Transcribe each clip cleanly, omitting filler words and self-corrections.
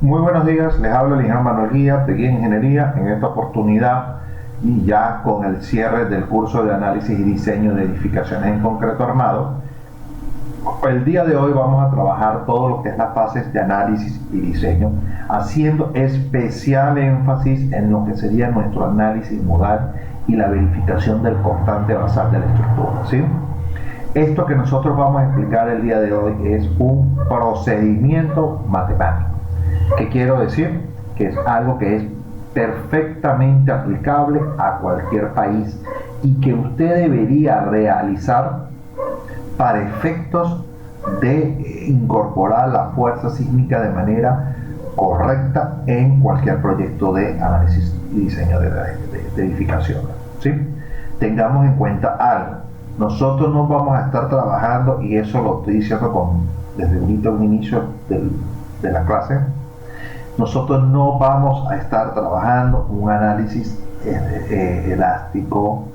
Muy buenos días, les habla el ingeniero Manuel Guía de Guía Ingeniería. En esta oportunidad, y ya con el cierre del curso de análisis y diseño de edificaciones en concreto armado, el día de hoy vamos a trabajar todo lo que es las fases de análisis y diseño, haciendo especial énfasis en lo que sería nuestro análisis modal y la verificación del constante basal de la estructura, ¿sí? Esto que nosotros vamos a explicar el día de hoy es un procedimiento matemático. ¿Qué quiero decir? Que es algo que es perfectamente aplicable a cualquier país y que usted debería realizar para efectos de incorporar la fuerza sísmica de manera correcta en cualquier proyecto de análisis y diseño de edificación, ¿sí? Tengamos en cuenta algo. Nosotros no vamos a estar trabajando, y eso lo estoy diciendo desde ahorita un inicio de la clase, nosotros no vamos a estar trabajando un análisis elástico,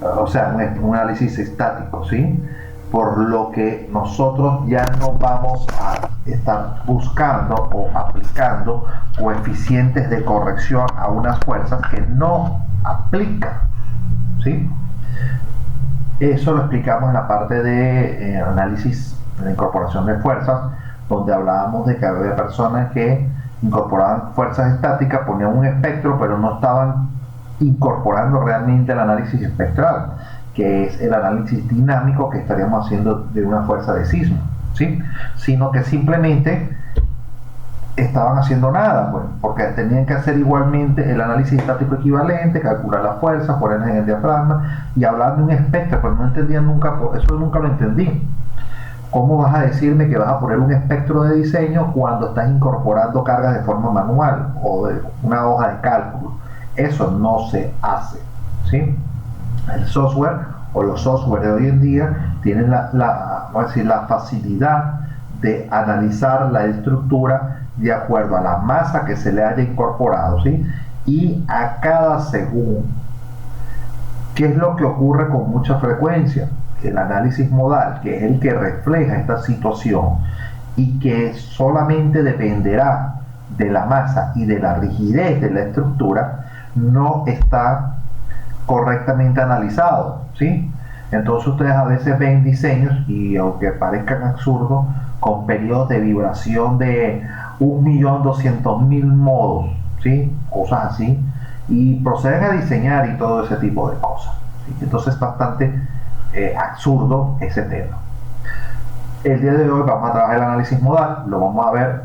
o sea, un análisis estático, ¿sí? Por lo que nosotros ya no vamos a estar buscando o aplicando coeficientes de corrección a unas fuerzas que no aplican, ¿sí? Eso lo explicamos en la parte de análisis de incorporación de fuerzas, donde hablábamos de que había personas que incorporaban fuerzas estáticas, ponían un espectro, pero no estaban incorporando realmente el análisis espectral, que es el análisis dinámico que estaríamos haciendo de una fuerza de sismo, ¿sí? Sino que simplemente estaban haciendo nada, pues, porque tenían que hacer igualmente el análisis estático equivalente, calcular la fuerza, ponerla en el diafragma y hablar de un espectro, pero no entendían nunca, eso nunca lo entendí. ¿Cómo vas a decirme que vas a poner un espectro de diseño cuando estás incorporando cargas de forma manual o de una hoja de cálculo? Eso no se hace, ¿sí? El software o los software de hoy en día tienen vamos a decir, la facilidad de analizar la estructura de acuerdo a la masa que se le haya incorporado, ¿sí? Y a cada segundo. ¿Qué es lo que ocurre con mucha frecuencia? El análisis modal, que es el que refleja esta situación y que solamente dependerá de la masa y de la rigidez de la estructura, no está correctamente analizado, ¿sí? Entonces ustedes a veces ven diseños, y aunque parezcan absurdos, con periodos de vibración de 1.200.000 modos, ¿sí? Cosas así, y proceden a diseñar y todo ese tipo de cosas, ¿sí? Entonces es bastante absurdo ese tema. El día de hoy vamos a trabajar el análisis modal, lo vamos a ver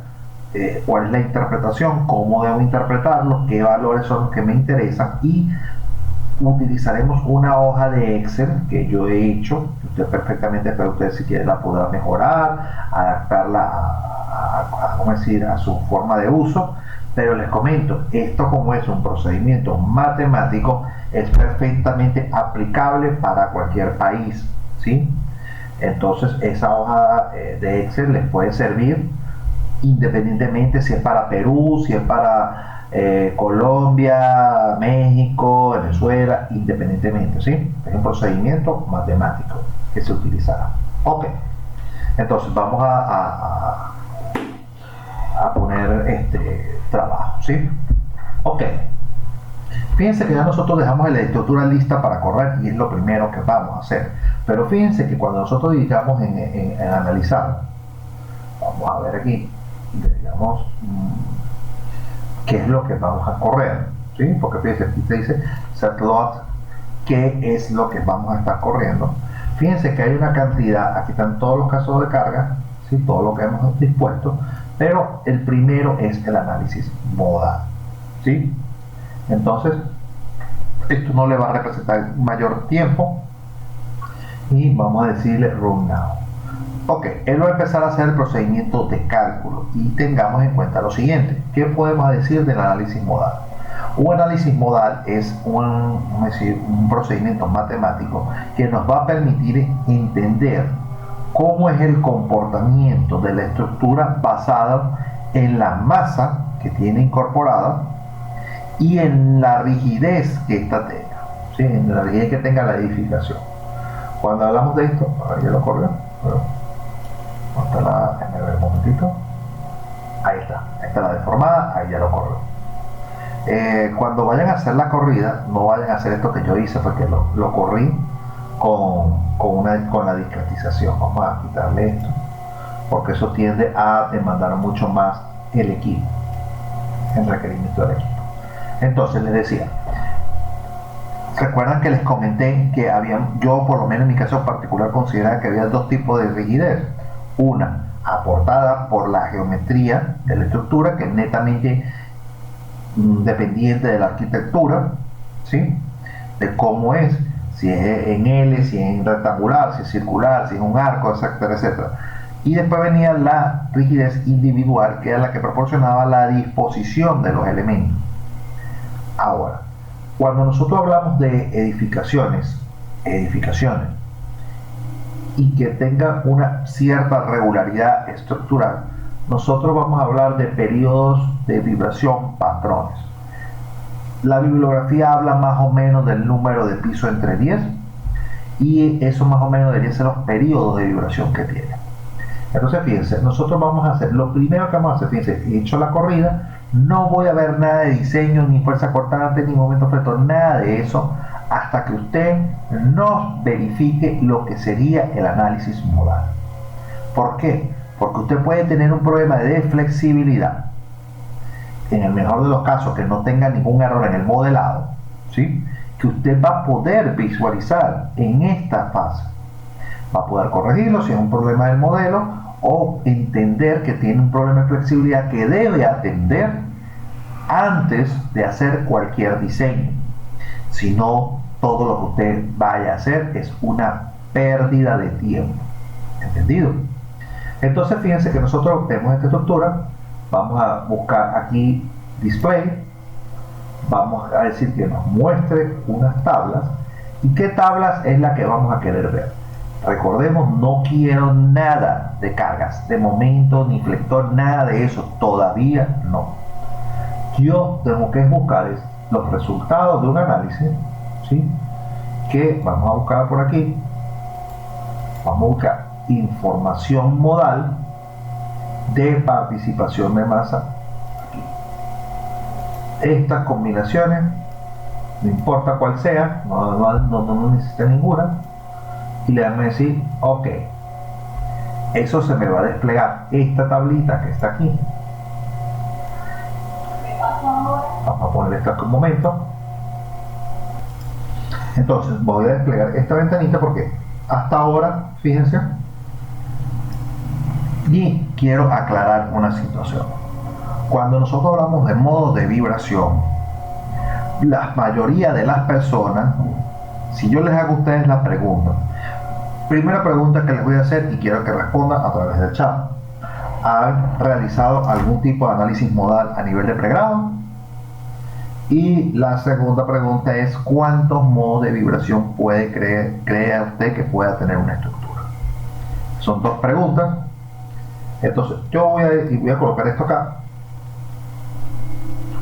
cuál es la interpretación, cómo debo interpretarlo, qué valores son los que me interesan, y utilizaremos una hoja de Excel que yo he hecho, usted perfectamente, pero usted si quiere la podrá mejorar, adaptarla a su forma de uso. Pero les comento, esto como es un procedimiento matemático, es perfectamente aplicable para cualquier país, ¿sí? Entonces esa hoja de Excel les puede servir independientemente si es para Perú, si es para Colombia, México, Venezuela, independientemente, ¿sí? Es un procedimiento matemático que se utilizará. Ok, entonces vamos a poner este trabajo, ¿sí? Ok, fíjense que ya nosotros dejamos la estructura lista para correr y es lo primero que vamos a hacer, pero fíjense que cuando nosotros digamos en analizar, vamos a ver aquí, digamos qué es lo que vamos a correr, ¿sí? Porque fíjense, aquí te dice set load, qué es lo que vamos a estar corriendo. Fíjense que hay una cantidad, aquí están todos los casos de carga, ¿sí? Todo lo que hemos dispuesto, pero el primero es el análisis modal, ¿sí? Entonces esto no le va a representar mayor tiempo y vamos a decirle run now. Ok, él va a empezar a hacer el procedimiento de cálculo y tengamos en cuenta lo siguiente. ¿Qué podemos decir del análisis modal? Un análisis modal es un procedimiento matemático que nos va a permitir entender cómo es el comportamiento de la estructura basada en la masa que tiene incorporada y en la rigidez que ésta tenga, ¿sí? En la rigidez que tenga la edificación. Cuando hablamos de esto, a ver, ya lo corrió, hasta déjame ver un momentito. Ahí está la deformada, ahí ya lo corrió. Cuando vayan a hacer la corrida, no vayan a hacer esto que yo hice, porque lo corrí con la discretización. Vamos a quitarle esto, porque eso tiende a demandar mucho más el equipo, el requerimiento del equipo. Entonces les decía, recuerdan que les comenté que yo por lo menos en mi caso particular consideraba que había dos tipos de rigidez. Una aportada por la geometría de la estructura, que es netamente dependiente de la arquitectura, ¿sí? De cómo es, si es en L, si es en rectangular, si es circular, si es un arco, etcétera, etcétera. Y después venía la rigidez individual, que era la que proporcionaba la disposición de los elementos. Ahora, cuando nosotros hablamos de edificaciones, y que tengan una cierta regularidad estructural, nosotros vamos a hablar de periodos de vibración, patrones. La bibliografía habla más o menos del número de piso entre 10, y eso más o menos deberían ser los periodos de vibración que tiene. Entonces fíjense, nosotros vamos a hacer, lo primero que vamos a hacer, fíjense, he hecho la corrida, no voy a ver nada de diseño, ni fuerza cortante, ni momento fletor, nada de eso, hasta que usted nos verifique lo que sería el análisis modal. ¿Por qué? Porque usted puede tener un problema de flexibilidad, en el mejor de los casos que no tenga ningún error en el modelado, ¿sí? Que usted va a poder visualizar en esta fase, va a poder corregirlo si es un problema del modelo, o entender que tiene un problema de flexibilidad que debe atender antes de hacer cualquier diseño. Si no, todo lo que usted vaya a hacer es una pérdida de tiempo. ¿Entendido? Entonces fíjense que nosotros tenemos esta estructura, vamos a buscar aquí display, vamos a decir que nos muestre unas tablas. ¿Y qué tablas es la que vamos a querer ver? Recordemos, no quiero nada de cargas, de momento, ni flector, nada de eso, todavía no. Yo tengo que buscar los resultados de un análisis, ¿sí? Que vamos a buscar por aquí, vamos a buscar información modal de participación de masa. Estas combinaciones, no importa cuál sea, no necesita ninguna, y le vamos a decir ok, eso se me va a desplegar esta tablita que está aquí. Vamos a poner esto aquí un momento. Entonces voy a desplegar esta ventanita porque hasta ahora, fíjense, y quiero aclarar una situación. Cuando nosotros hablamos de modos de vibración, la mayoría de las personas, si yo les hago a ustedes la pregunta, primera pregunta que les voy a hacer y quiero que respondan a través del chat: ¿han realizado algún tipo de análisis modal a nivel de pregrado? Y la segunda pregunta es: ¿cuántos modos de vibración cree usted que pueda tener una estructura? Son dos preguntas. Entonces yo voy a colocar esto acá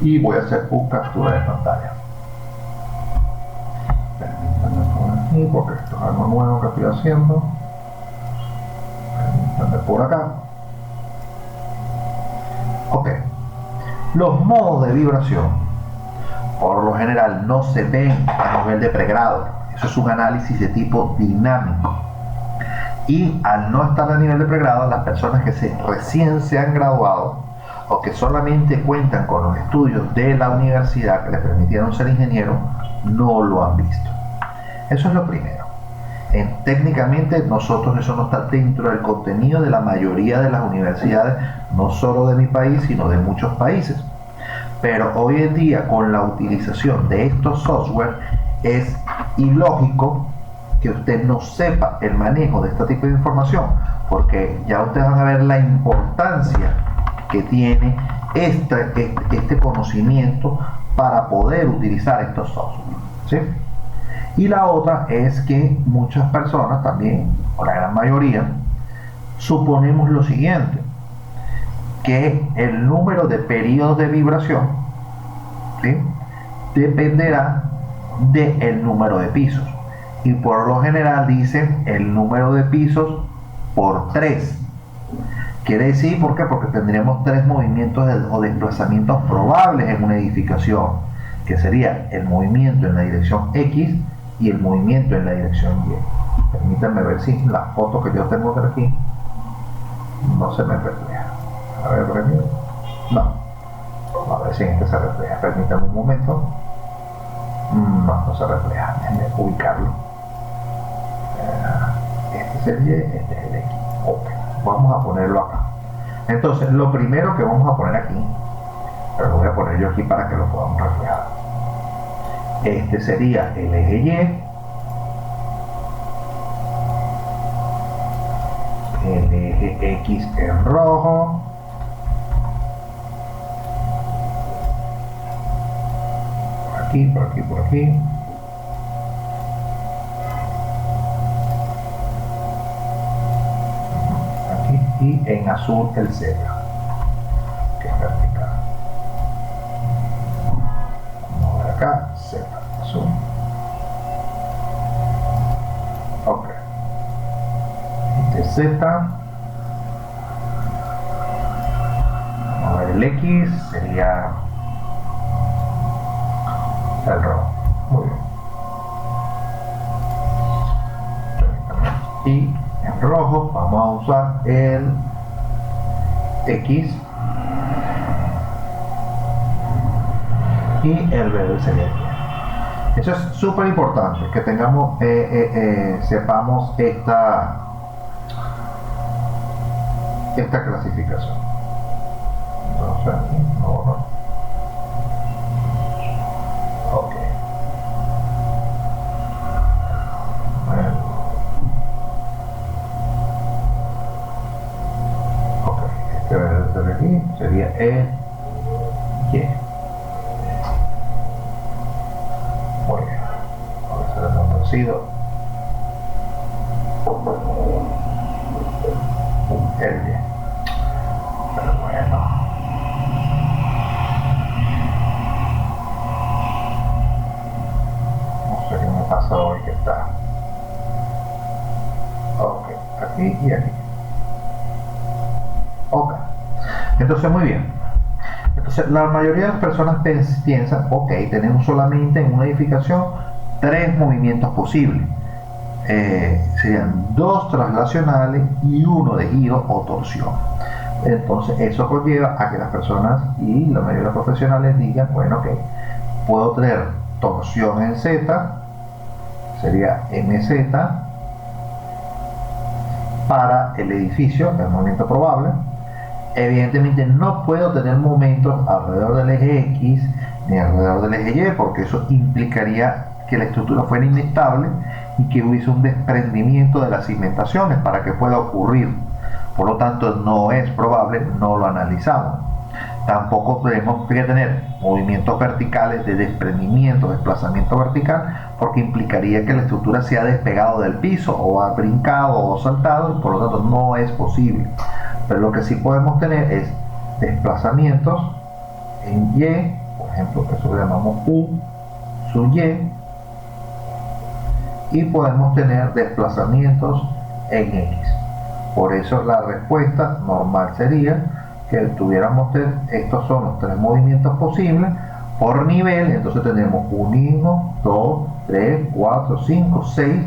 y voy a hacer una captura de pantalla. Permítanme por aquí porque esto es algo nuevo que estoy haciendo. Permítanme por acá. Ok. Los modos de vibración por lo general no se ven a nivel de pregrado. Eso es un análisis de tipo dinámico. Y al no estar a nivel de pregrado, las personas que recién se han graduado o que solamente cuentan con los estudios de la universidad que les permitieron ser ingeniero, no lo han visto. Eso es lo primero. Técnicamente nosotros eso no está dentro del contenido de la mayoría de las universidades, no solo de mi país, sino de muchos países. Pero hoy en día, con la utilización de estos software, es ilógico que usted no sepa el manejo de este tipo de información, porque ya ustedes van a ver la importancia que tiene este conocimiento para poder utilizar estos software, ¿sí? Y la otra es que muchas personas también, o la gran mayoría, suponemos lo siguiente: que el número de periodos de vibración, ¿sí?, dependerá del número de pisos, y por lo general dicen el número de pisos por 3. Quiere decir, ¿por qué? Porque tendríamos tres movimientos o desplazamientos probables en una edificación, que sería el movimiento en la dirección X y el movimiento en la dirección Y. Permítanme ver si la foto que yo tengo de aquí no se me refleja. A ver, no. A ver si en este se refleja. Permítanme un momento. No se refleja. Déjenme ubicarlo. Este es el Y, este es el X. Ok. Vamos a ponerlo acá. Entonces, lo primero que vamos a poner aquí, pero lo voy a poner yo aquí para que lo podamos reflejar. Este sería el eje Y, el eje X en rojo, por aquí, por aquí, por aquí. Y en azul el Z, que es vertical. Vamos a ver acá, Z, azul. Ok. Este Z. Vamos a ver el X, sería el rojo. Muy bien. Y en rojo vamos a usar el X y el verde sería el Y. Eso es súper importante, que tengamos, sepamos esta clasificación. Entonces, no. Ok. Aquí sería el Y. Muy bien. Vamos a hacer el torcido. El Y. Pero bueno. No sé qué me pasa hoy que está. Ok. Aquí y aquí. Ok. Entonces, muy bien. Entonces, la mayoría de las personas piensan, ok, tenemos solamente en una edificación tres movimientos posibles. Serían dos traslacionales y uno de giro o torsión. Entonces, eso conlleva a que las personas y la mayoría de los profesionales digan, bueno, ok, puedo tener torsión en Z, sería MZ, para el edificio, el movimiento probable. Evidentemente no puedo tener momentos alrededor del eje X ni alrededor del eje Y, porque eso implicaría que la estructura fuera inestable y que hubiese un desprendimiento de las cimentaciones para que pueda ocurrir. Por lo tanto, no es probable, no lo analizamos. Tampoco tenemos que tener movimientos verticales de desprendimiento, desplazamiento vertical, porque implicaría que la estructura se ha despegado del piso o ha brincado o saltado, y por lo tanto no es posible. Pero lo que sí podemos tener es desplazamientos en Y, por ejemplo, que eso lo llamamos U sub Y podemos tener desplazamientos en X. Por eso la respuesta normal sería que tuviéramos, estos son los tres movimientos posibles por nivel. Entonces tenemos 1, 2, 3, 4, 5, 6,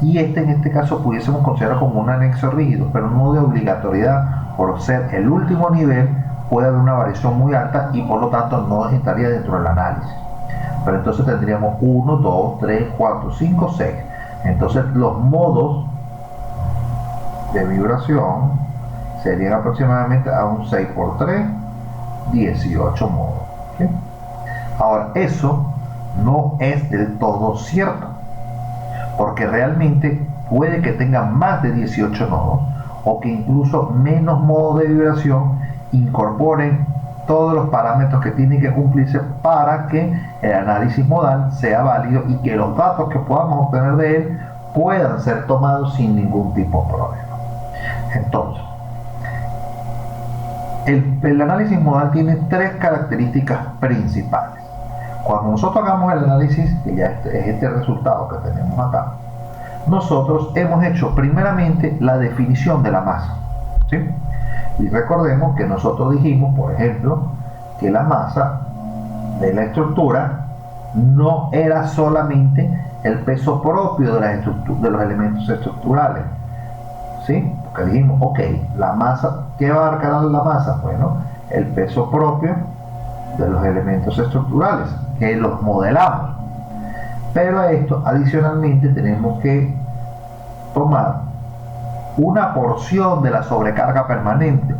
y en este caso pudiésemos considerar como un anexo rígido, pero no de obligatoriedad. Por ser el último nivel puede haber una variación muy alta y por lo tanto no estaría dentro del análisis. Pero entonces tendríamos 1, 2, 3, 4, 5, 6. Entonces los modos de vibración serían aproximadamente a un 6 por 3, 18 modos. ¿Sí? Ahora, eso no es del todo cierto, porque realmente puede que tenga más de 18 nodos, o que incluso menos modos de vibración incorporen todos los parámetros que tienen que cumplirse para que el análisis modal sea válido y que los datos que podamos obtener de él puedan ser tomados sin ningún tipo de problema. Entonces, el análisis modal tiene tres características principales. Cuando nosotros hagamos el análisis, que ya es este resultado que tenemos acá, nosotros hemos hecho primeramente la definición de la masa, ¿sí? Y recordemos que nosotros dijimos, por ejemplo, que la masa de la estructura no era solamente el peso propio de los elementos estructurales, ¿sí? Porque dijimos, ok, la masa, ¿qué va a abarcar la masa? Bueno, el peso propio de los elementos estructurales, que los modelamos. Pero a esto, adicionalmente, tenemos que tomar una porción de la sobrecarga permanente,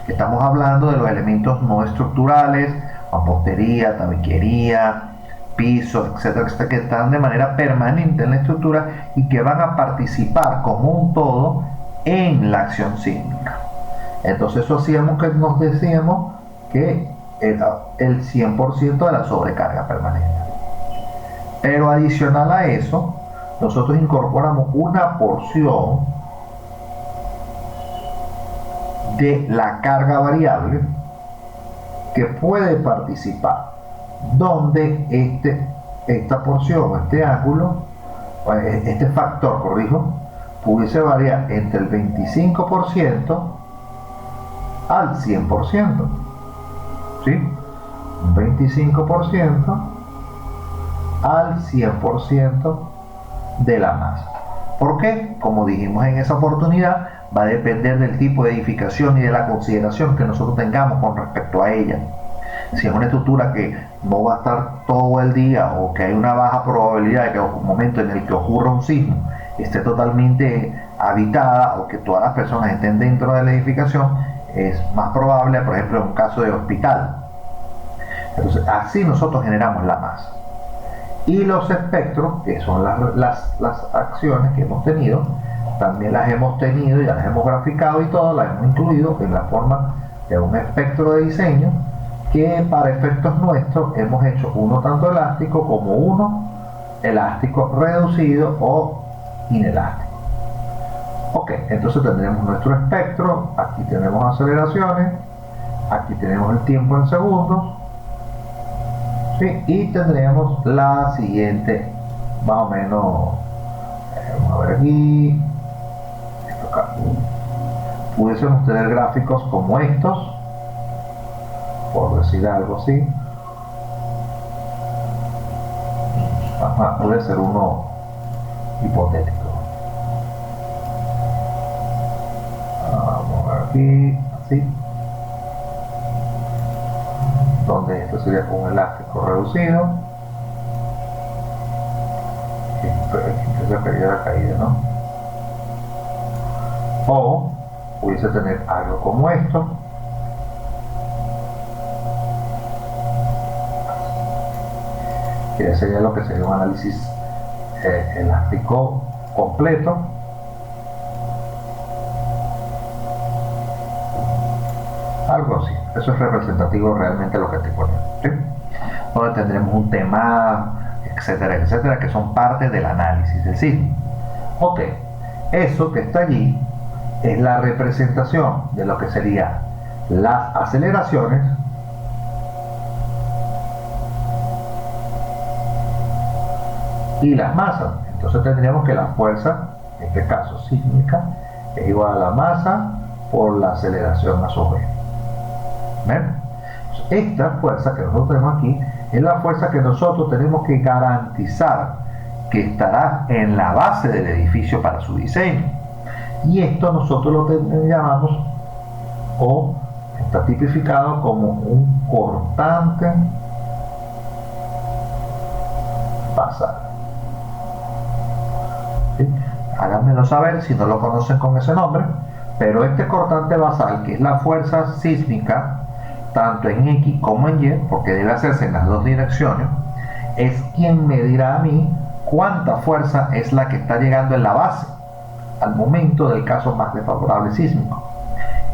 que estamos hablando de los elementos no estructurales, mampostería, tabiquería, pisos, etcétera, etcétera, que están de manera permanente en la estructura y que van a participar como un todo en la acción sísmica. Entonces eso hacíamos que nos decíamos que era el 100% de la sobrecarga permanente. Pero adicional a eso, nosotros incorporamos una porción de la carga variable que puede participar, donde esta porción, este ángulo, este factor, corrijo, pudiese variar entre el 25% al 100%, ¿sí? Un 25% al 100% de la masa. ¿Por qué? Como dijimos en esa oportunidad, va a depender del tipo de edificación y de la consideración que nosotros tengamos con respecto a ella. Si es una estructura que no va a estar todo el día o que hay una baja probabilidad de que en un momento en el que ocurra un sismo esté totalmente habitada o que todas las personas estén dentro de la edificación, es más probable, por ejemplo, en un caso de hospital. Entonces, así nosotros generamos la masa. Y los espectros, que son las acciones que hemos tenido, también las hemos tenido, ya las hemos graficado y todo, las hemos incluido en la forma de un espectro de diseño que para efectos nuestros hemos hecho uno tanto elástico como uno elástico reducido o inelástico. Ok, entonces tendremos nuestro espectro, aquí tenemos aceleraciones, aquí tenemos el tiempo en segundos, ¿sí? Y tendremos la siguiente, más o menos, vamos a ver aquí, pudiésemos tener gráficos como estos, por decir algo así. Puede ser uno hipotético. Vamos a ver aquí, así, donde esto sería un elástico reducido, que se perdió la caída, ¿no? O pudiese tener algo como esto, que sería lo que sería un análisis elástico completo. Algo así, eso es representativo realmente de lo que estoy poniendo, ¿sí? Donde tendremos un tema, etcétera, etcétera, que son parte del análisis del sismo. Ok, eso que está allí es la representación de lo que serían las aceleraciones y las masas. Entonces tendríamos que la fuerza, en este caso sísmica, es igual a la masa por la aceleración a su vez. ¿Ven? Esta fuerza que nosotros tenemos aquí es la fuerza que nosotros tenemos que garantizar que estará en la base del edificio para su diseño. Y esto nosotros lo llamamos, o está tipificado como un cortante basal. ¿Sí? Háganmelo saber si no lo conocen con ese nombre, pero este cortante basal, que es la fuerza sísmica, tanto en X como en Y, porque debe hacerse en las dos direcciones, es quien me dirá a mí cuánta fuerza es la que está llegando en la base al momento del caso más desfavorable sísmico.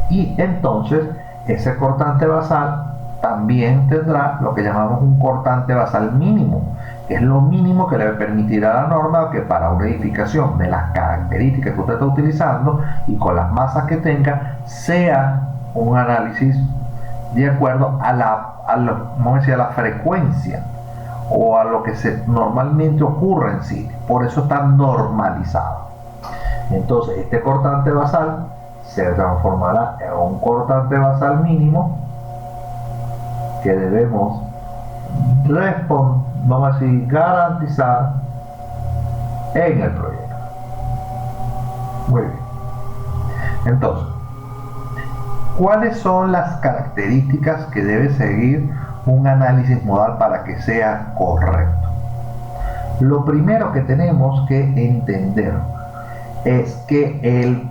Y entonces ese cortante basal también tendrá lo que llamamos un cortante basal mínimo, que es lo mínimo que le permitirá a la norma que para una edificación de las características que usted está utilizando y con las masas que tenga, sea un análisis de acuerdo a la frecuencia o a lo que normalmente ocurre en sí. Por eso está normalizado. Entonces este cortante basal se transformará en un cortante basal mínimo que debemos vamos a decir, garantizar en el proyecto. Muy bien. Entonces, ¿cuáles son las características que debe seguir un análisis modal para que sea correcto? Lo primero que tenemos que entender es que el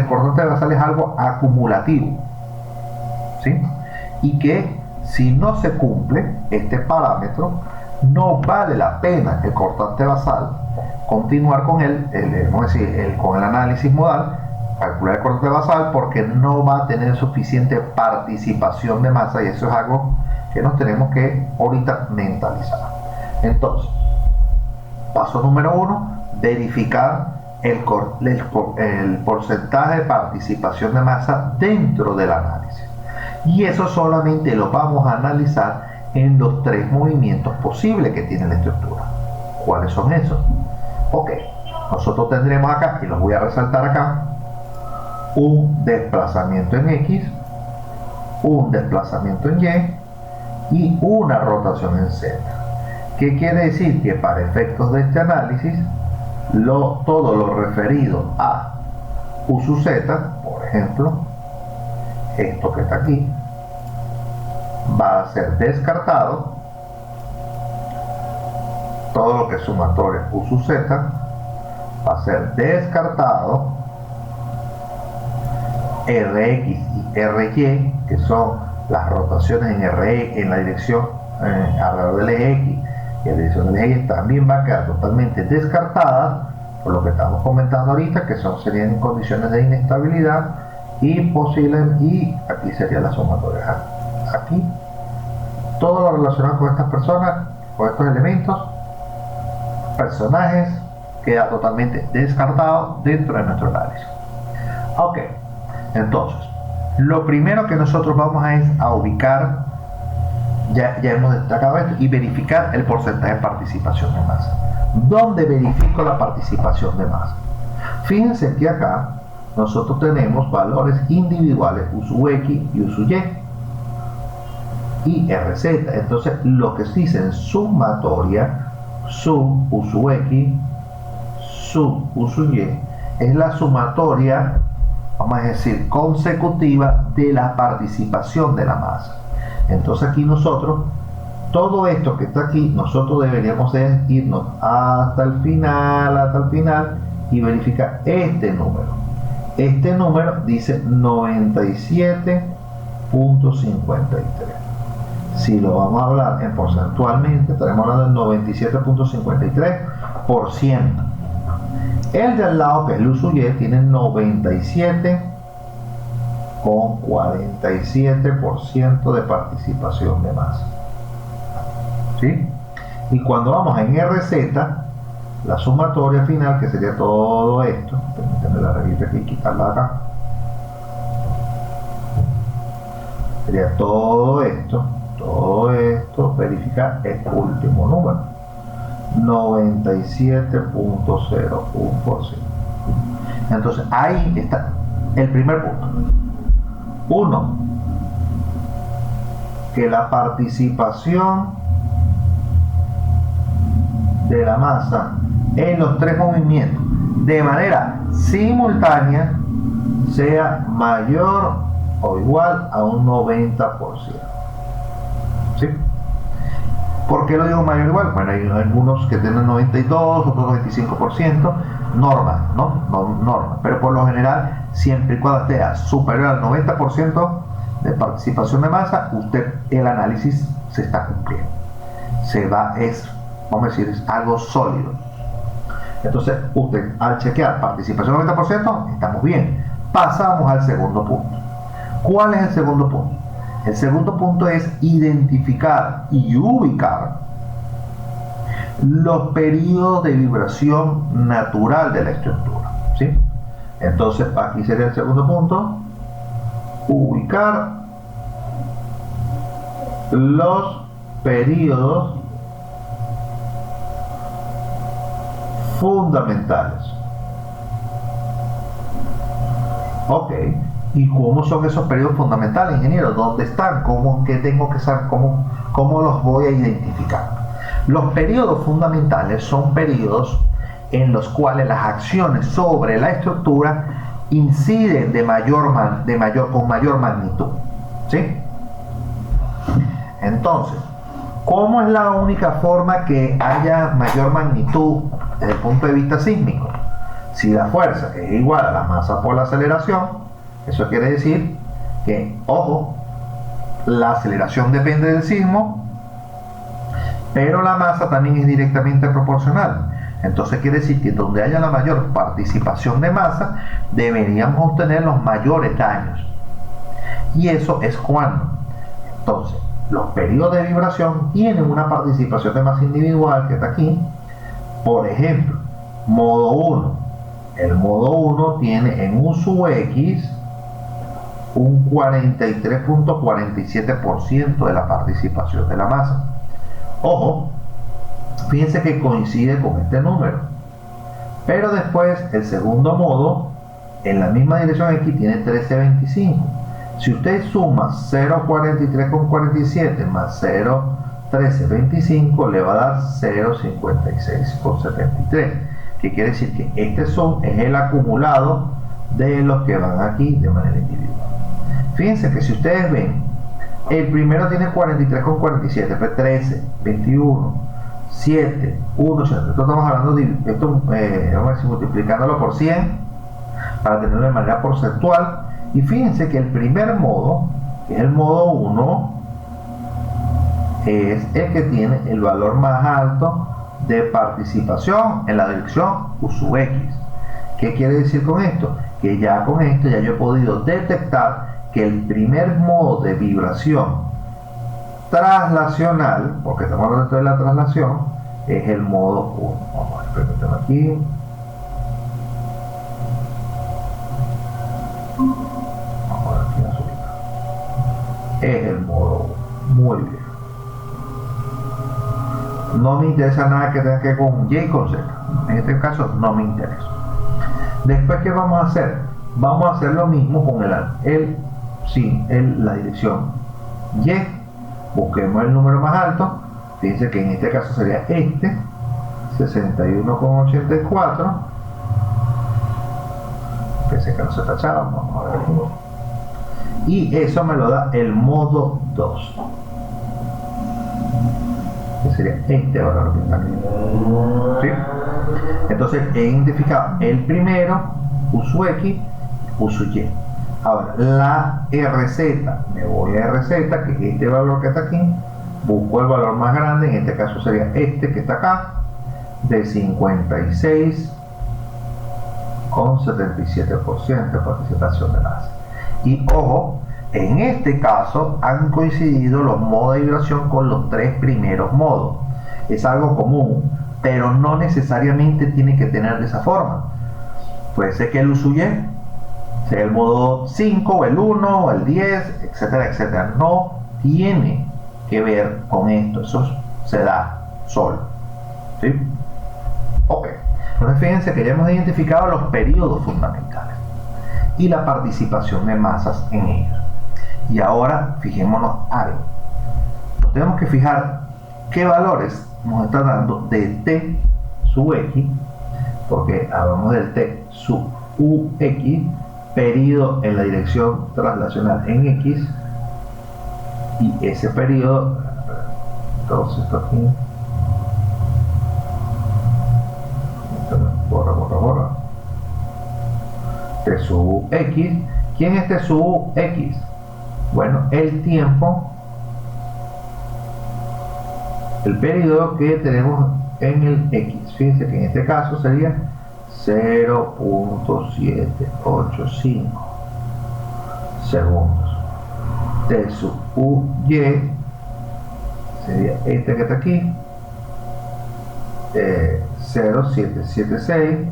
cortante basal es algo acumulativo, ¿sí? Y que si no se cumple este parámetro, no vale la pena el cortante basal continuar con con el análisis modal, calcular el cortante basal, porque no va a tener suficiente participación de masa, y eso es algo que nos tenemos que ahorita mentalizar. Entonces, paso número 1, verificar el porcentaje de participación de masa dentro del análisis. Y eso solamente lo vamos a analizar en los 3 movimientos posibles que tiene la estructura. ¿Cuáles son esos? Ok, nosotros tendremos acá, y los voy a resaltar acá, un desplazamiento en X, un desplazamiento en Y y una rotación en Z. ¿Qué quiere decir? Que para efectos de este análisis, todo lo referido a U sub Z, por ejemplo, esto que está aquí, va a ser descartado. Todo lo que es sumatorio U sub Z va a ser descartado. Rx y Ry, que son las rotaciones en Re en la dirección alrededor del eje X y en la dirección del eje Y, también va a quedar totalmente descartada, por lo que estamos comentando ahorita, que serían condiciones de inestabilidad y posibles, y aquí sería la sumatoria. Aquí todo lo relacionado con estas personas, con estos elementos, personajes, queda totalmente descartado dentro de nuestro análisis. Ok, entonces lo primero que nosotros vamos a ubicar, ya hemos destacado esto, y verificar el porcentaje de participación de masa. ¿Dónde verifico la participación de masa? Fíjense que acá nosotros tenemos valores individuales, U sub X y U sub Y RZ. Entonces lo que se dice en sumatoria, sub U sub X, sub U sub Y, es la sumatoria, vamos a decir, consecutiva de la participación de la masa. Entonces aquí nosotros, todo esto que está aquí, nosotros deberíamos irnos hasta el final y verificar este número. Este número dice 97.53. Si lo vamos a hablar en porcentualmente, estaremos hablando del 97.53%. El de al lado, que es el U sub Y, tiene 97,47% de participación de masa. ¿Sí? Y cuando vamos en RZ, la sumatoria final, que sería todo esto, permítanme la revista aquí y quitarla acá, sería todo esto, verificar el último número, 97.01%. Entonces ahí está el primer punto. 1, que la participación de la masa en los 3 movimientos de manera simultánea sea mayor o igual a un 90%. ¿Sí? ¿Por qué lo digo mayor o igual? Bueno, hay algunos que tienen 92, otros 95%, norma, ¿no? Norma, pero por lo general, siempre y cuando esté superior al 90% de participación de masa, el análisis se está cumpliendo. Vamos a decir, es algo sólido. Entonces, usted al chequear participación del 90%, estamos bien. Pasamos al segundo punto. ¿Cuál es el segundo punto? El segundo punto es identificar y ubicar los periodos de vibración natural de la estructura, ¿sí? Entonces, aquí sería el segundo punto: ubicar los periodos fundamentales Ok. ¿Y cómo son esos periodos fundamentales, ingeniero? ¿Dónde están? ¿Qué tengo que saber? ¿Cómo los voy a identificar? Los periodos fundamentales son periodos en los cuales las acciones sobre la estructura inciden con mayor magnitud. ¿Sí? Entonces, ¿cómo es la única forma que haya mayor magnitud desde el punto de vista sísmico? Si la fuerza es igual a la masa por la aceleración, eso quiere decir que, ojo, la aceleración depende del sismo, pero la masa también es directamente proporcional. Entonces quiere decir que donde haya la mayor participación de masa, deberíamos obtener los mayores daños. Y eso es cuando, entonces, los periodos de vibración tienen una participación de masa individual que está aquí. Por ejemplo, modo 1. El modo 1 tiene en U sub X un 43.47% de la participación de la masa. Ojo, fíjense que coincide con este número. Pero después, el segundo modo, en la misma dirección X, tiene 13.25. Si usted suma 0.43,47 más 0.1325, le va a dar 0.56,73. Que quiere decir que este es el acumulado de los que van aquí de manera individual. Fíjense que si ustedes ven, el primero tiene 43,47, después 13, 21, 7, 1, esto estamos hablando de esto, vamos a decir, multiplicándolo por 100 para tenerlo de manera porcentual. Y fíjense que el primer modo, que es el modo 1, es el que tiene el valor más alto de participación en la dirección U sub X. ¿Qué quiere decir con esto? Que ya con esto ya yo he podido detectar que el primer modo de vibración traslacional, porque estamos hablando de la traslación, es el modo 1. Vamos a experimentar aquí. Vamos a ver aquí azulita. Es el modo 1. Muy bien. No me interesa nada que tenga que ver con Y y con Z. En este caso no me interesa. Después, ¿qué vamos a hacer? Vamos a hacer lo mismo con la dirección Y. Busquemos el número más alto. Fíjense que en este caso sería 61,84. Pensé que no se tachaba. Vamos a ver. Y eso me lo da el modo 2. Que sería este valor que está aquí. ¿Sí? Entonces he identificado el primero, U sub X, U sub Y. Ahora, la RZ, me voy a RZ, que es este valor que está aquí, busco el valor más grande, en este caso sería este que está acá, de 56,77% de participación de masa. Y ojo, en este caso han coincidido los modos de vibración con los tres primeros modos. Es algo común, pero no necesariamente tiene que tener de esa forma. Puede ser que el U sub Y sea el modo 5, o el 1, o el 10, etcétera, etcétera. No tiene que ver con esto. Eso se da solo. ¿Sí? Ok. Entonces fíjense que ya hemos identificado los periodos fundamentales y la participación de masas en ellos. Y ahora fijémonos algo. Nos tenemos que fijar qué valores nos está dando de T sub X, porque hablamos del T sub UX, periodo en la dirección traslacional en X, y ese periodo, entonces esto aquí, borra, T sub X. ¿Quién es T sub X? Bueno, el tiempo, el periodo que tenemos en el X. Fíjense que en este caso sería 0.785 segundos. T sub Y sería este que está aquí, 0.776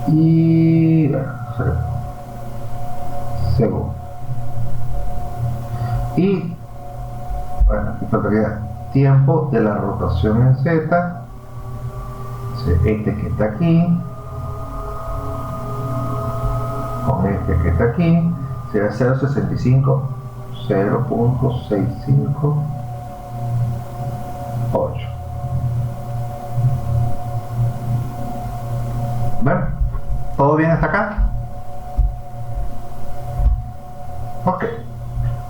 y bueno, segundos. Y bueno, aquí faltaría tiempo de la rotación en Z, Este que está aquí con este que está aquí será 0.65, 0.658. ¿Ven? ¿Todo bien hasta acá? Ok.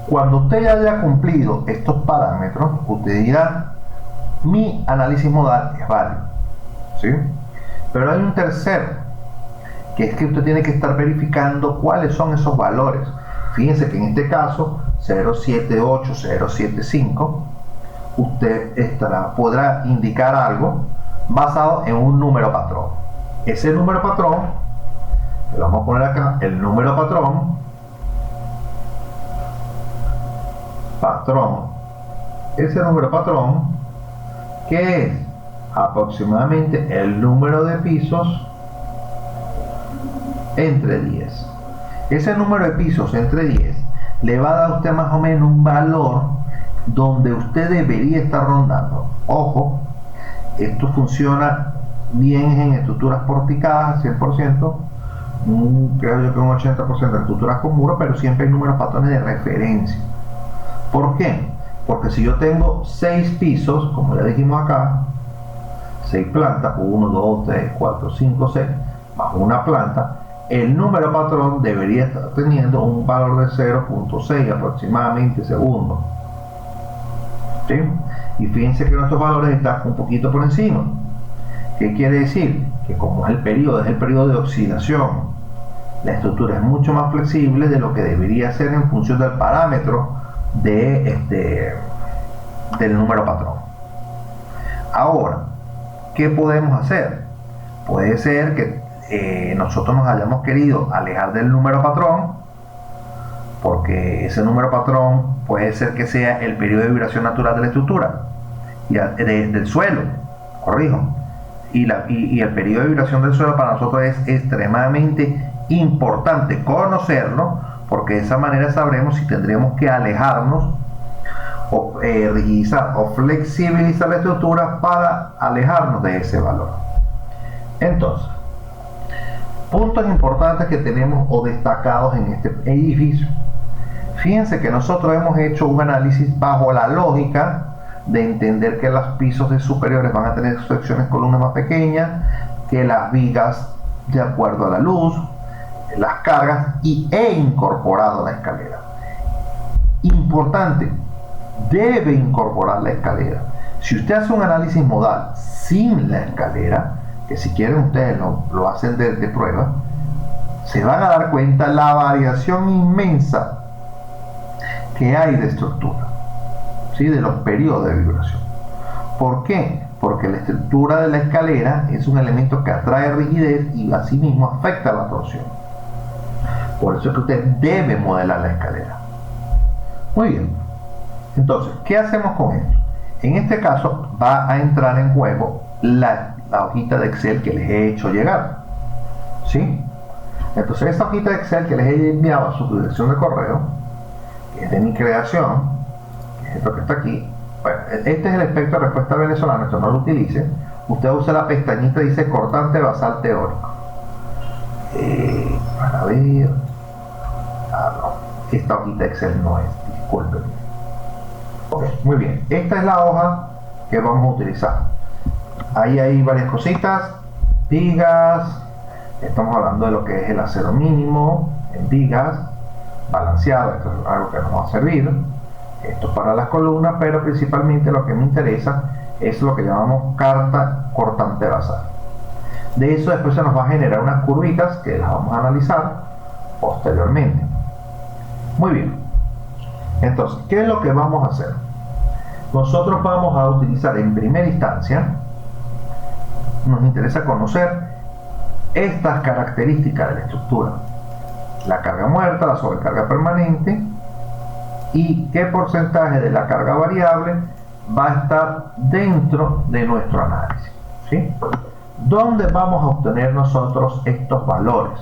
Cuando usted ya haya cumplido estos parámetros, usted dirá, mi análisis modal es válido, ¿sí? Pero hay un tercero, que es que usted tiene que estar verificando cuáles son esos valores. Fíjense que en este caso 0.78, 0.75, usted podrá indicar algo basado en un número patrón. Ese número patrón, le vamos a poner acá el número patrón, ese número patrón, que es aproximadamente el número de pisos entre 10. Ese número de pisos entre 10 le va a dar a usted más o menos un valor donde usted debería estar rondando. Ojo, esto funciona bien en estructuras porticadas, 100%, creo yo que un 80% de estructuras con muro, pero siempre hay números patrones de referencia. ¿Por qué? Porque si yo tengo 6 pisos, como ya dijimos acá, 6 plantas, 1, 2, 3, 4, 5, 6, más una planta, el número patrón debería estar teniendo un valor de 0.6 aproximadamente segundos. ¿Sí? Y fíjense que nuestros valores están un poquito por encima. ¿Qué quiere decir? Que como es el periodo de oscilación, la estructura es mucho más flexible de lo que debería ser en función del parámetro del número patrón. Ahora, ¿qué podemos hacer? Puede ser que nosotros nos hayamos querido alejar del número patrón, porque ese número patrón puede ser que sea el periodo de vibración natural de la estructura del suelo, corrijo, y el periodo de vibración del suelo para nosotros es extremadamente importante conocerlo, porque de esa manera sabremos si tendríamos que alejarnos o rigidizar o flexibilizar la estructura para alejarnos de ese valor. Entonces, puntos importantes que tenemos o destacados en este edificio. Fíjense que nosotros hemos hecho un análisis bajo la lógica de entender que los pisos de superiores van a tener secciones columnas más pequeñas, que las vigas de acuerdo a la luz, las cargas, y he incorporado la escalera. Importante, debe incorporar la escalera. Si usted hace un análisis modal sin la escalera, que si quieren ustedes lo hacen de prueba, se van a dar cuenta la variación inmensa que hay de estructura, ¿sí? De los periodos de vibración. ¿Por qué? Porque la estructura de la escalera es un elemento que atrae rigidez y asimismo afecta la torsión. Por eso es que usted debe modelar la escalera. Muy bien. Entonces, ¿qué hacemos con esto? En este caso va a entrar en juego la hojita de Excel que les he hecho llegar, ¿sí? Entonces esa hojita de Excel que les he enviado a su dirección de correo, que es de mi creación, que es esto que está aquí, bueno, este es el espectro de respuesta venezolano, esto no lo utilice. Usted usa la pestañita, dice cortante basal teórico, para ver, no, esta hojita de Excel no es, disculpen. Ok, muy bien, esta es la hoja que vamos a utilizar. Ahí hay varias cositas, vigas, estamos hablando de lo que es el acero mínimo en vigas, balanceado, esto es algo que nos va a servir, esto es para las columnas, pero principalmente lo que me interesa es lo que llamamos carta cortante basal. De eso después se nos va a generar unas curvitas que las vamos a analizar posteriormente. Muy bien, entonces, ¿qué es lo que vamos a hacer? Nosotros vamos a utilizar en primera instancia, nos interesa conocer estas características de la estructura: la carga muerta, la sobrecarga permanente, y qué porcentaje de la carga variable va a estar dentro de nuestro análisis, ¿sí? ¿Dónde vamos a obtener nosotros estos valores?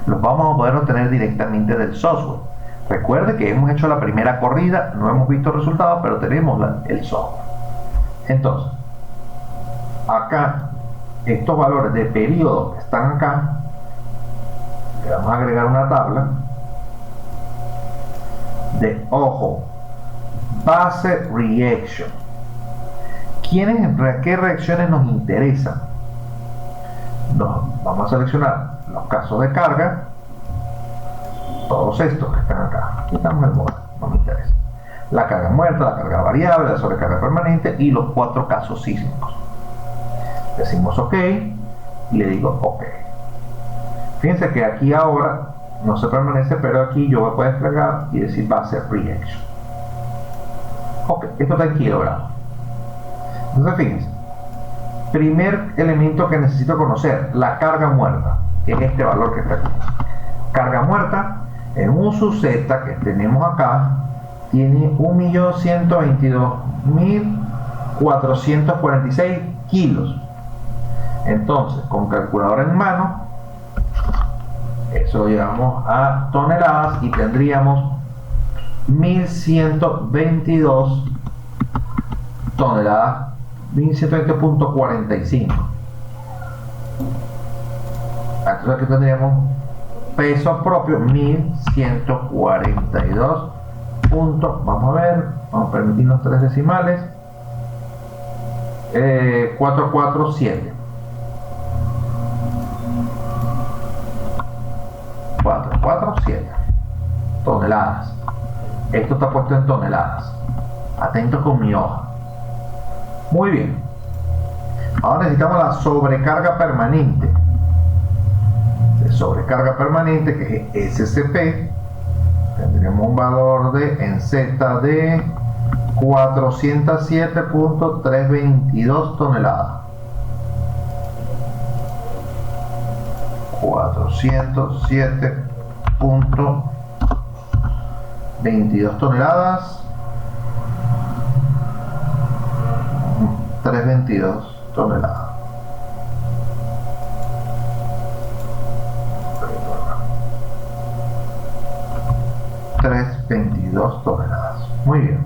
Los vamos a poder obtener directamente del software. Recuerde que hemos hecho la primera corrida, no hemos visto resultados, pero tenemos el software. Entonces, acá estos valores de periodo que están acá, le vamos a agregar una tabla de, ojo, base reaction. ¿Qué reacciones nos interesan? Vamos a seleccionar los casos de carga, todos estos que están acá. Quitamos el modo, no me interesa. La carga muerta, la carga variable, la sobrecarga permanente y los 4 casos sísmicos. Decimos OK y le digo OK. Fíjense que aquí ahora no se permanece, pero aquí yo voy a poder descargar y decir base reaction. OK, esto está en kilogramos. Entonces fíjense, primer elemento que necesito conocer, la carga muerta, que es este valor que está aquí. Carga muerta en un sub Z que tenemos acá tiene 1.122.446 kilos. Entonces, con calculadora en mano, eso lo llevamos a toneladas y tendríamos 1.122 toneladas, 1.120.45. Entonces aquí tendríamos peso propio 1.142 puntos. Vamos a ver, vamos a permitirnos 3 decimales, 447. 447 toneladas. Esto está puesto en toneladas. Atento con mi hoja. Muy bien. Ahora necesitamos la sobrecarga permanente. De sobrecarga permanente, que es SCP. Tendremos un valor en Z de 407.322 toneladas. 407.22 toneladas. 322 toneladas. Muy bien.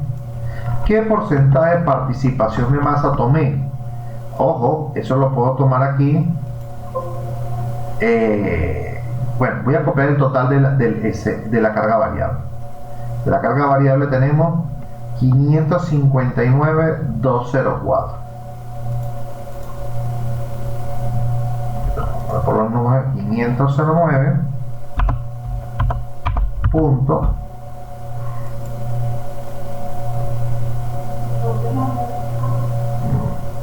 ¿Qué porcentaje de participación de masa tomé? Ojo, eso lo puedo tomar aquí. Bueno, voy a copiar el total de la carga variable. De la carga variable tenemos 559.204. Por los números 509 punto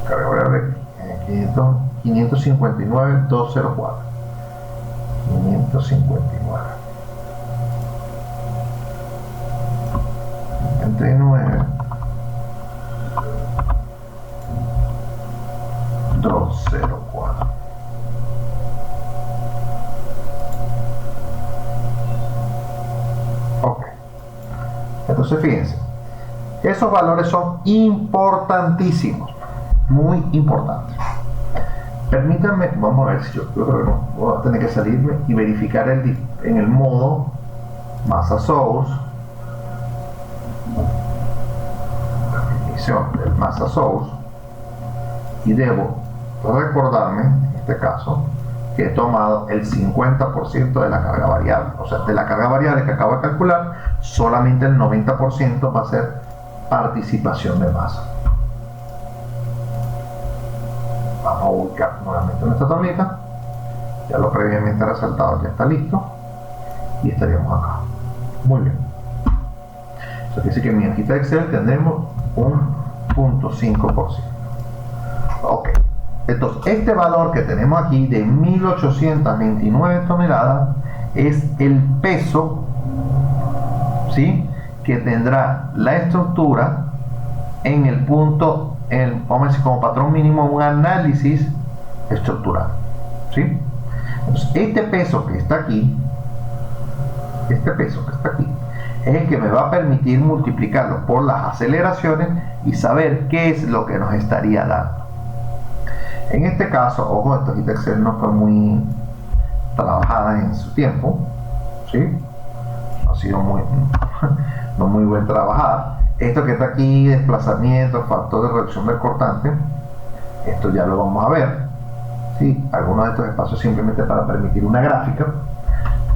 carga variable 559.204. 559 204. Ok, entonces fíjense, esos valores son importantísimos, muy importantes. Permítanme, vamos a ver si yo creo que no, voy a tener que salirme y verificar en el modo masa source, definición del masa source, y debo recordarme, en este caso, que he tomado el 50% de la carga variable. O sea, de la carga variable que acabo de calcular, solamente el 90% va a ser participación de masa. Vamos a ubicar nuevamente nuestra tablita. Ya lo previamente resaltado ya está listo. Y estaríamos acá. Muy bien. Eso quiere decir que en mi hojita de Excel tendremos un 0.5%. Ok. Entonces, este valor que tenemos aquí de 1829 toneladas es el peso, ¿sí?, que tendrá la estructura en el punto, vamos a decir como patrón mínimo, un análisis estructural, ¿sí? Entonces, este peso que está aquí, es el que me va a permitir multiplicarlo por las aceleraciones y saber qué es lo que nos estaría dando. En este caso, ojo, esta hojita Excel no fue muy trabajada en su tiempo, ¿sí? No ha sido no muy bien trabajada. Esto que está aquí, desplazamiento, factor de reducción del cortante, esto ya lo vamos a ver. ¿sí? Algunos de estos espacios simplemente para permitir una gráfica.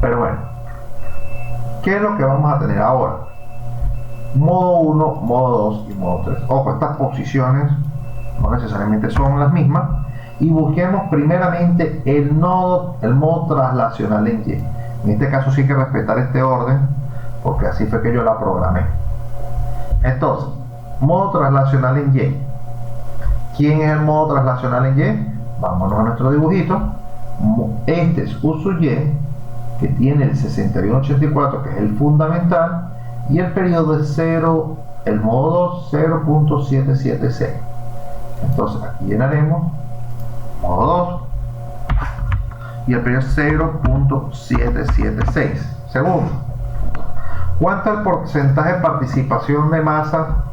Pero bueno, ¿qué es lo que vamos a tener ahora? Modo 1, modo 2 y modo 3. Ojo, estas posiciones no necesariamente son las mismas. Y busquemos primeramente el modo traslacional en Y. En este caso sí hay que respetar este orden, porque así fue que yo la programé. Entonces, modo traslacional en Y. ¿Quién es el modo traslacional en Y? Vámonos a nuestro dibujito. Este es U sub Y, que tiene el 6184, que es el fundamental, y el periodo es 0, el modo 0.776. Entonces aquí llenaremos modo 2 y el periodo es 0.776. Segundo, ¿cuánto es el porcentaje de participación de masa?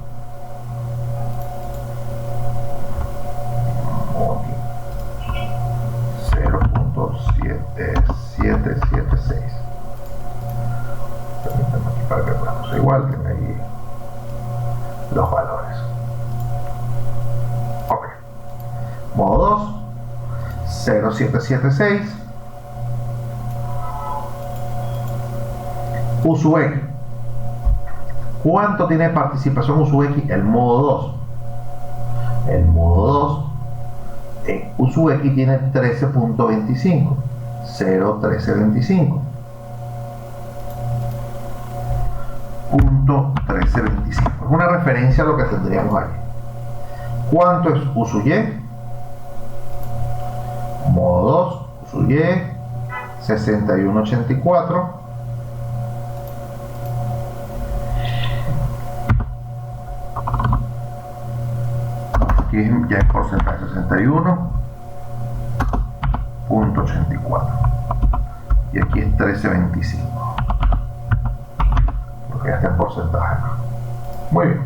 0.776. Permítanme aquí para que podamos igual que ahí los valores. Ok. Modo 2, 0.776. U sub X. ¿Cuánto tiene participación U sub X? El modo 2. El modo 2 en U sub X tiene 13.25. 0.1325. Punto 1325. Es una referencia a lo que tendríamos aquí. ¿Cuánto es U sub Y? Modo 2, U sub Y, 6184. Aquí ya es porcentaje 61.84. Y aquí es 1325. Porque ya está en porcentaje. Muy bien.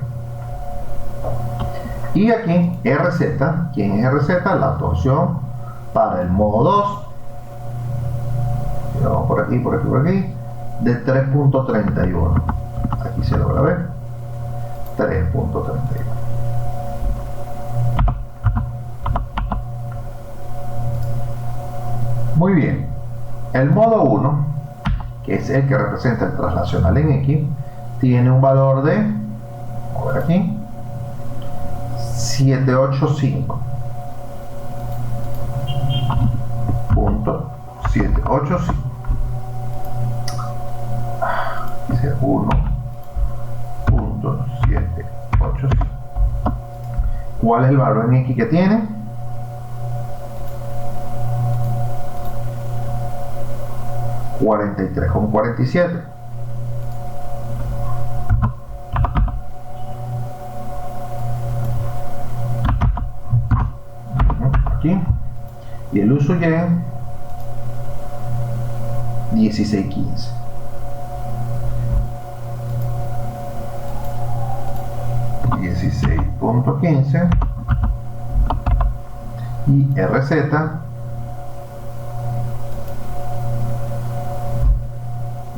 Y aquí RZ. ¿Quién es RZ? La torsión para el modo 2. Y vamos por aquí, por aquí, por aquí. De 3.31. Aquí se logra ver. 3.31. Muy bien. El modo 1, que es el que representa el traslacional en X, tiene un valor de, vamos a ver aquí, 785. Punto 785. Dice 1.785. ¿Cuál es el valor en X que tiene? 43,47. Aquí. Y el U sub Y 1615. .15 y RZ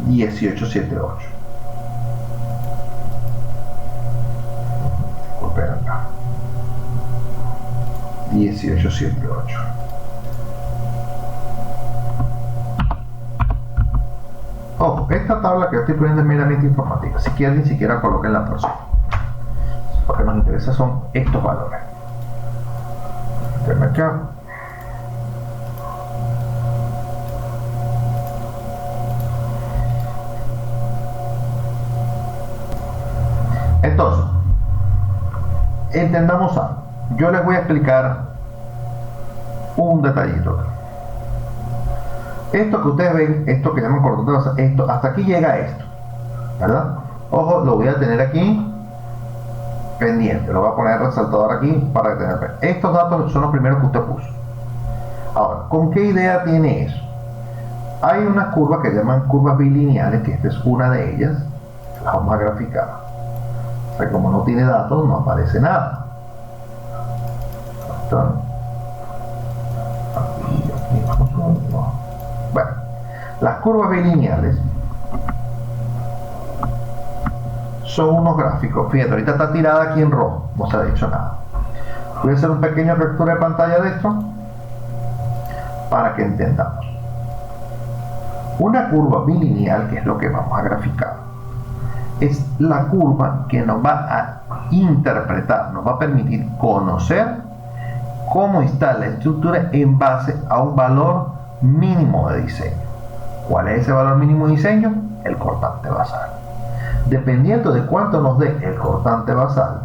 1878. Disculpen acá. 1878. Ojo, esta tabla que estoy poniendo es meramente informativa. Si quieren, ni siquiera coloquen la torsión. Lo que nos interesa son estos valores. Denme acá. Entonces, entendamos algo. Yo les voy a explicar un detallito acá. Esto que ustedes ven, esto que llaman cortotraza, esto, hasta aquí llega esto, ¿verdad? Ojo, lo voy a tener aquí pendiente, lo voy a poner resaltador aquí para tener. Estos datos son los primeros que usted puso. Ahora, ¿con qué idea tiene eso? Hay unas curvas que llaman curvas bilineales, que esta es una de ellas, las vamos a graficar. O sea, como no tiene datos, no aparece nada. Bueno, las curvas bilineales son unos gráficos. Fíjate, ahorita está tirada aquí en rojo, no se ha dicho nada. Voy a hacer un pequeño captura de pantalla de esto para que entendamos. Una curva bilineal, que es lo que vamos a graficar, es la curva que nos va a interpretar, nos va a permitir conocer cómo está la estructura en base a un valor mínimo de diseño. ¿Cuál es ese valor mínimo de diseño? El cortante basal. Dependiendo de cuánto nos dé el cortante basal,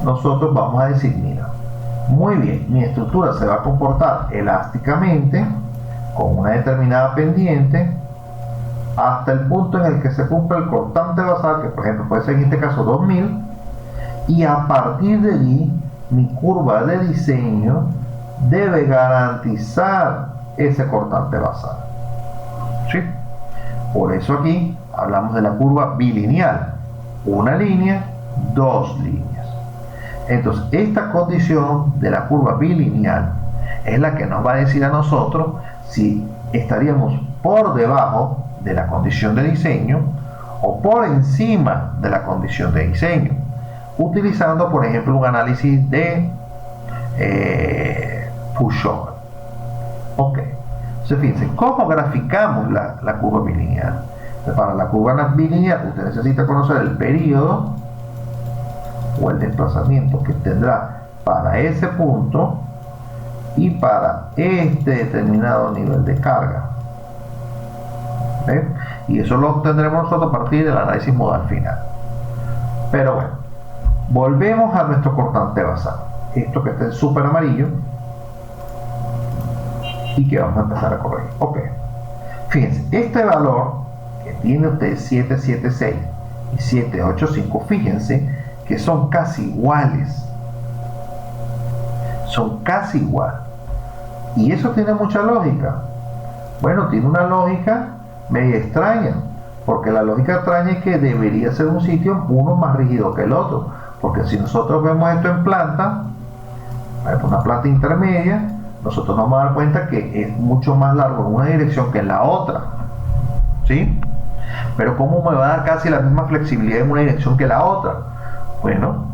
nosotros vamos a decir, mira, muy bien, mi estructura se va a comportar elásticamente con una determinada pendiente hasta el punto en el que se cumple el cortante basal, que por ejemplo puede ser en este caso 2000, y a partir de allí mi curva de diseño debe garantizar ese cortante basal. ¿Sí? Por eso aquí hablamos de la curva bilineal, una línea, dos líneas. Entonces esta condición de la curva bilineal es la que nos va a decir a nosotros si estaríamos por debajo de la condición de diseño o por encima de la condición de diseño, utilizando por ejemplo un análisis de Pushover. Ok, entonces fíjense, ¿cómo graficamos la curva bilineal? Para la curva bilineal usted necesita conocer el periodo o el desplazamiento que tendrá para ese punto y para este determinado nivel de carga. ¿Ven? Y eso lo obtendremos nosotros a partir del análisis modal final. Pero bueno, volvemos a nuestro cortante basal, esto que está en súper amarillo y que vamos a empezar a corregir. Ok, fíjense, este valor que tiene usted 776 y 785, fíjense que son casi iguales, son casi iguales, y eso tiene mucha lógica. Bueno, tiene una lógica medio extraña, porque la lógica extraña es que debería ser un sitio uno más rígido que el otro, porque si nosotros vemos esto en planta, una planta intermedia, nosotros nos vamos a dar cuenta que es mucho más largo en una dirección que en la otra, ¿sí? Pero ¿cómo me va a dar casi la misma flexibilidad en una dirección que la otra? Bueno,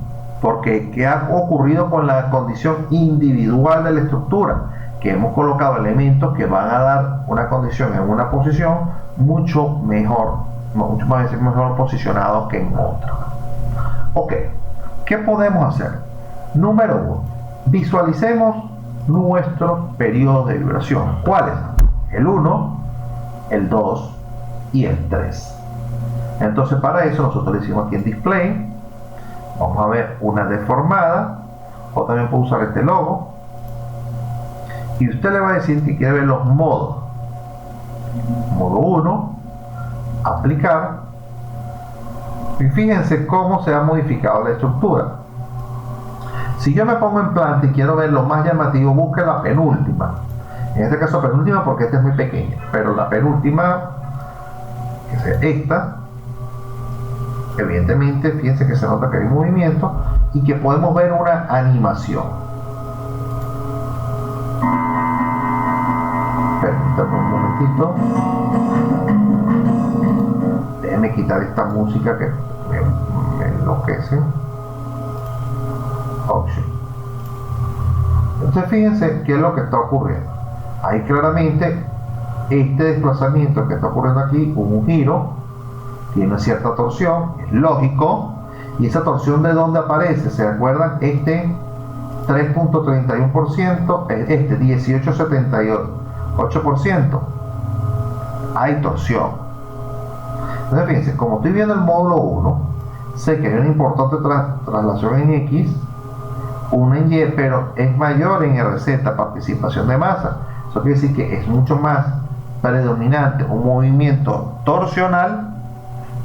porque ¿qué ha ocurrido con la condición individual de la estructura? Que hemos colocado elementos que van a dar una condición en una posición mucho mejor posicionados que en otra. Ok, ¿qué podemos hacer? Número 1, visualicemos nuestros periodos de vibración. ¿Cuáles? El 1, el 2 y el 3. Entonces para eso nosotros le decimos aquí en display, vamos a ver una deformada, o también puedo usar este logo, y usted le va a decir que quiere ver los modos. Modo 1, aplicar, y fíjense cómo se ha modificado la estructura. Si yo me pongo en planta y quiero ver lo más llamativo, busque la penúltima. En este caso penúltima porque esta es muy pequeña, pero la penúltima, que es esta, evidentemente fíjense que se nota que hay movimiento y que podemos ver una animación. Permítanme un momentito, déjenme quitar esta música que me enloquece. Option. Entonces fíjense qué es lo que está ocurriendo. Ahí claramente este desplazamiento que está ocurriendo aquí, un giro, tiene cierta torsión, es lógico. Y esa torsión, ¿de dónde aparece? ¿Se acuerdan? Este 3.31%, este 18.78%, hay torsión. Entonces fíjense, como estoy viendo el módulo 1, sé que hay una importante traslación en X, una en Y, pero es mayor en RZ, participación de masa. Eso quiere decir que es mucho más predominante un movimiento torsional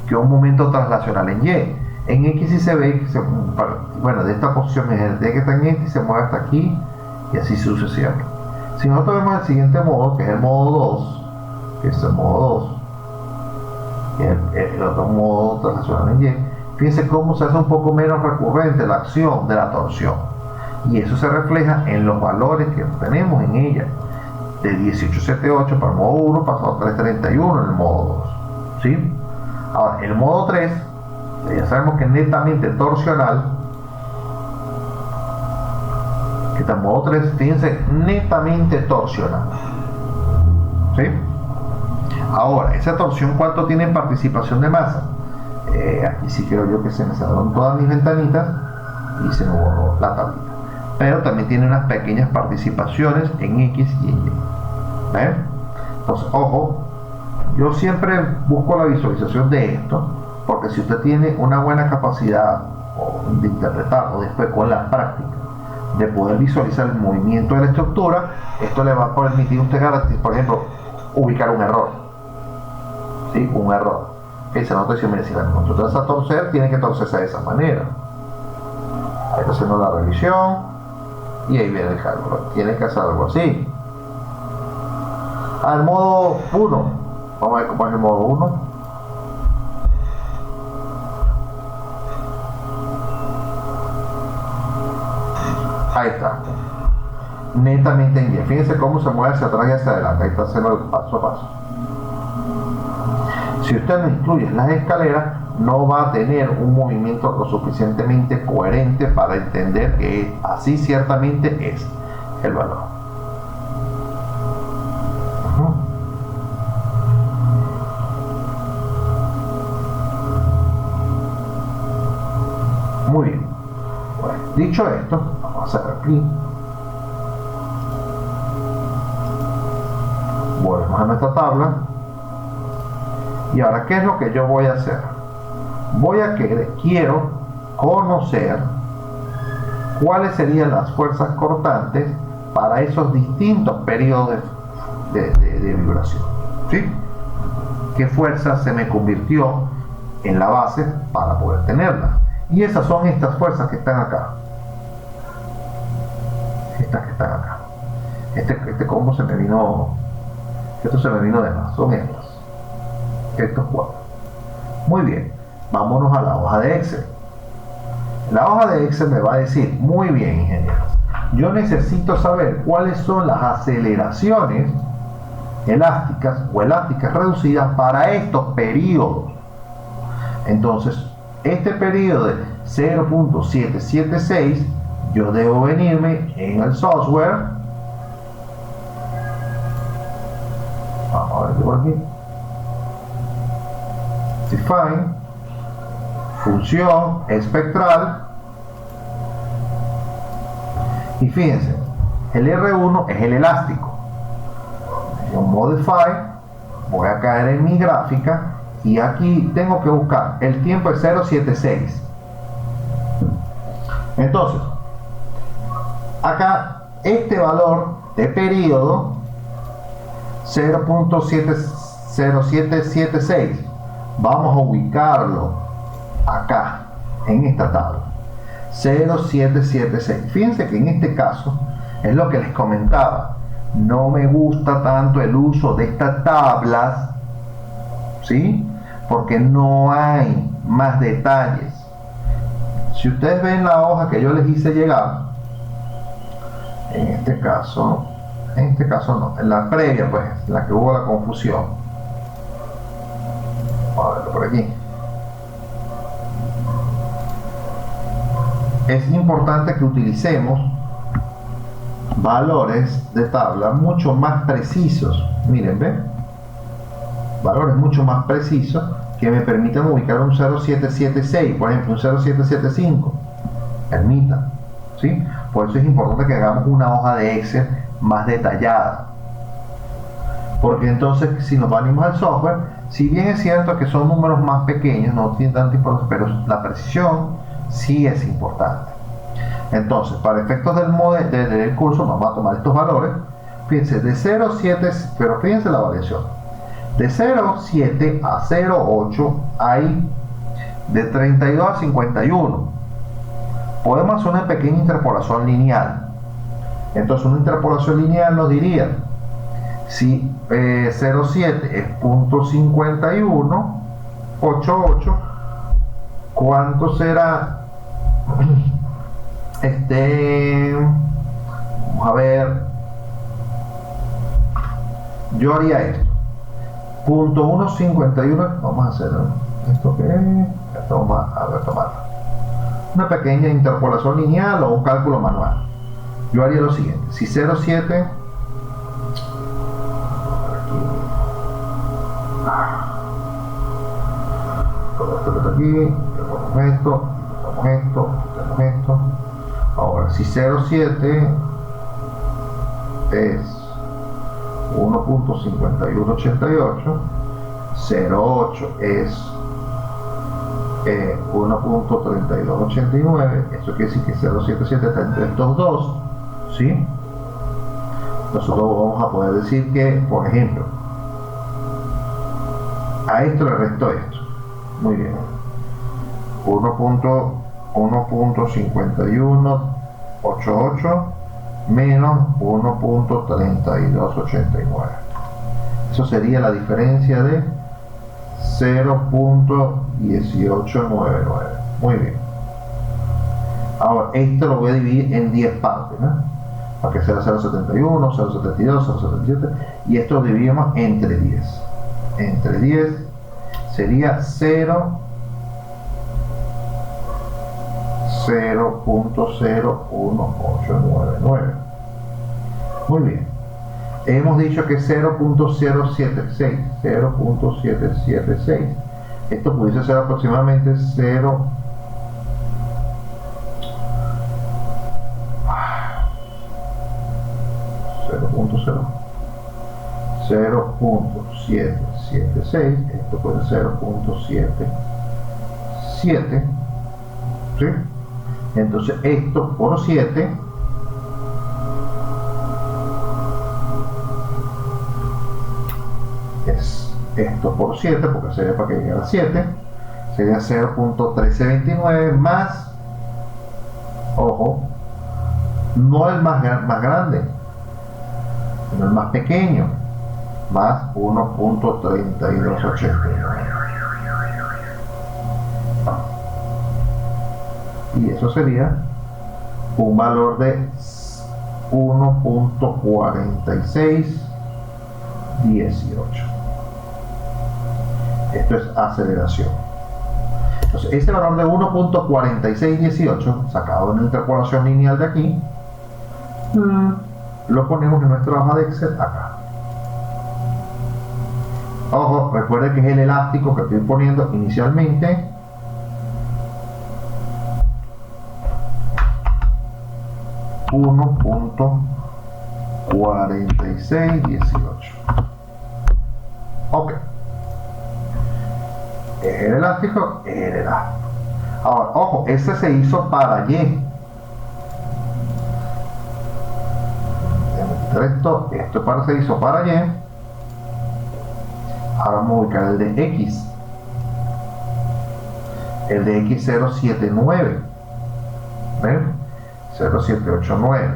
que un movimiento traslacional en Y. En X sí se ve que bueno, de esta posición es el que está en X, se mueve hasta aquí y así sucesivamente. Si nosotros vemos el siguiente modo, que es el modo 2, que es el modo 2, y el otro modo traslacional en Y, fíjense cómo se hace un poco menos recurrente la acción de la torsión, y eso se refleja en los valores que obtenemos en ella, de 18.78 para el modo 1 pasado a 3.31 en el modo 2, ¿sí? Ahora, el modo 3, ya sabemos que es netamente torsional, que está en modo 3, fíjense, netamente torsionado. ¿Sí? Ahora, esa torsión, ¿cuánto tiene en participación de masa? Aquí sí creo yo que se me cerraron todas mis ventanitas y se me borró la tablita. Pero también tiene unas pequeñas participaciones en X y en Y. ¿Ven? Entonces, ojo, yo siempre busco la visualización de esto, porque si usted tiene una buena capacidad de interpretar o después con la práctica de poder visualizar el movimiento de la estructura, esto le va a permitir a usted, por ejemplo, ubicar un error. ¿Sí? Un error. Esa no te mire, si la nosotros a torcer, tiene que torcerse de esa manera. Ahí está haciendo la revisión y ahí viene el cálculo. Tiene que hacer algo así. Al modo 1. Vamos a ver cómo es el modo 1. Ahí está. Netamente en Y. Fíjense cómo se mueve hacia atrás y hacia adelante. Ahí está haciendo el paso a paso. Si usted no incluye las escaleras, no va a tener un movimiento lo suficientemente coherente para entender que así ciertamente es el valor. Muy bien. Bueno, dicho esto, vamos a hacer aquí. Volvemos a nuestra tabla. Y ahora, ¿qué es lo que yo voy a hacer? Quiero conocer cuáles serían las fuerzas cortantes para esos distintos periodos de vibración. ¿Sí? ¿Qué fuerza se me convirtió en la base para poder tenerla? Y esas son estas fuerzas que están acá. Estas que están acá. Este combo se me vino. Esto se me vino de más. Son estas. Estos cuatro. Muy bien. Vámonos a la hoja de Excel. La hoja de Excel me va a decir, muy bien, ingenieros, yo necesito saber cuáles son las aceleraciones elásticas o elásticas reducidas para estos periodos. Entonces, este periodo de 0.776, yo debo venirme en el software. Vamos a ver por aquí. Define, función espectral, y fíjense, el R1 es el elástico. Yo modify, voy a caer en mi gráfica y aquí tengo que buscar el tiempo es 0.76. Entonces, acá este valor de periodo 0.0776, vamos a ubicarlo acá en esta tabla 0776. Fíjense que en este caso es lo que les comentaba, no me gusta tanto el uso de estas tablas, ¿sí? Porque no hay más detalles. Si ustedes ven la hoja que yo les hice llegar, en este caso no, en la previa, pues, en la que hubo la confusión, vamos a verlo por aquí. Es importante que utilicemos valores de tabla mucho más precisos. Miren, ¿ven? Valores mucho más precisos que me permitan ubicar un 0776, por ejemplo, un 0775. Permitan, ¿sí? Por eso es importante que hagamos una hoja de Excel más detallada. Porque entonces, si nos venimos al software, si bien es cierto que son números más pequeños, no tienen tanta importancia, pero la precisión sí es importante. Entonces, para efectos del curso, vamos a tomar estos valores. Fíjense, de 0,7, pero fíjense la variación. De 0,7 a 0,8 hay de 32 a 51. Podemos hacer una pequeña interpolación lineal. Entonces, una interpolación lineal nos diría, si 0,7 es 0.5188, ¿cuánto será? Vamos a ver, yo haría esto, 0.151, vamos a hacer esto que esto, vamos a retomar una pequeña interpolación lineal o un cálculo manual. yo haría lo siguiente. Si 0,7, todo esto que está aquí, quitamos esto, quitamos esto, quitamos esto. Ahora, si 0,7 es 1.5188, 0,8 es 1.3289, eso quiere decir que 0,77 está entre estos dos, ¿sí? Nosotros vamos a poder decir que, por ejemplo, a esto le resto esto. Muy bien. 1.5188 menos 1.3289. Eso sería la diferencia de 0.1899. Muy bien. Ahora, esto lo voy a dividir en 10 partes, ¿no? Para que sea 0.71, 0.72, 0.77. Y esto lo dividimos entre 10. Entre 10 sería 0.01899. Muy bien. Hemos dicho que 0.076. 0.776. Esto pudiese ser aproximadamente 0.776, esto puede ser 0.77, ¿sí? Entonces esto por 7 es esto por 7, porque sería para que llegara a 7, sería 0.1329 más, ojo, no el más grande, sino el más pequeño, más 1.3289. Y eso sería un valor de 1.4618. Esto es aceleración. Entonces, ese valor de 1.4618 sacado en la interpolación lineal de aquí, lo ponemos en nuestra hoja de Excel acá. Ojo, recuerden que es el elástico que estoy poniendo inicialmente. $1.4618. Ok. Es el elástico, es el elástico. Ahora, ojo, ese se hizo para Y. Esto se hizo para Y. Ahora vamos a ubicar el de X. El de X 079. ¿Ven? 0789.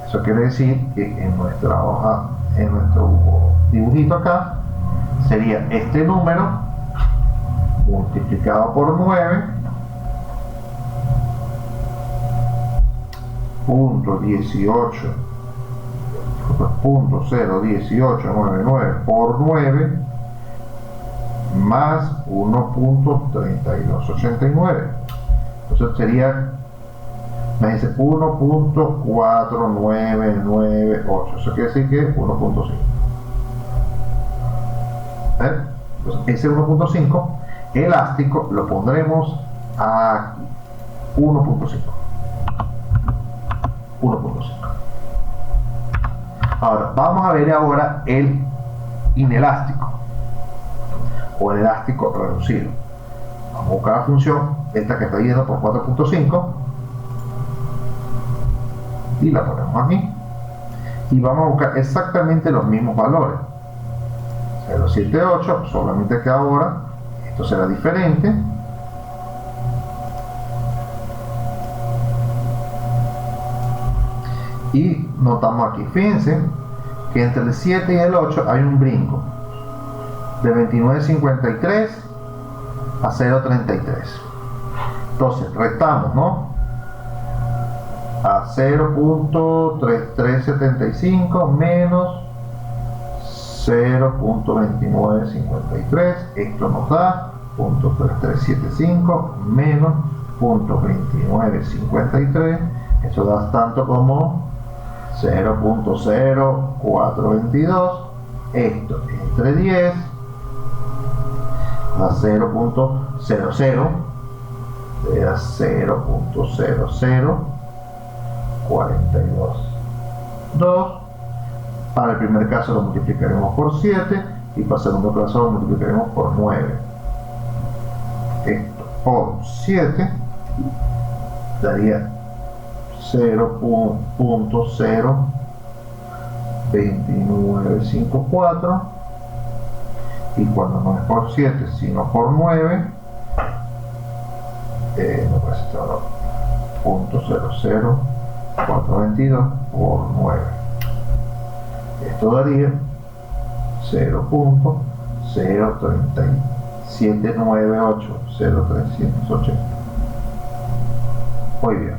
Eso quiere decir que en nuestra hoja, en nuestro dibujito acá, sería este número multiplicado por 9, .01899 por 9 más 1.3289. Entonces sería, me dice 1.4998. Eso quiere decir que 1.5. Entonces ese 1.5 elástico lo pondremos aquí. 1.5. 1.5. Ahora, vamos a ver ahora el inelástico o el elástico reducido. Vamos a buscar la función, esta que está yendo por 4.5, y la ponemos aquí. Y vamos a buscar exactamente los mismos valores. 0.78, solamente que ahora esto será diferente. Y notamos aquí, fíjense que entre el 7 y el 8 hay un brinco de 29.53 a 0.33. Entonces restamos, ¿no? A 0.3375 menos 0.2953. Esto nos da 0.3375 menos 0.2953. Eso da tanto como 0.0422. Esto entre 10 da 0.00, sería 0.0042. Para el primer caso lo multiplicaremos por 7 y para el segundo caso lo multiplicaremos por 9. Esto por 7 daría 0.2954, y cuando no es por 7 sino por 9, no puede ser 0.00422 por 9. Esto daría 0.037980380. Muy bien.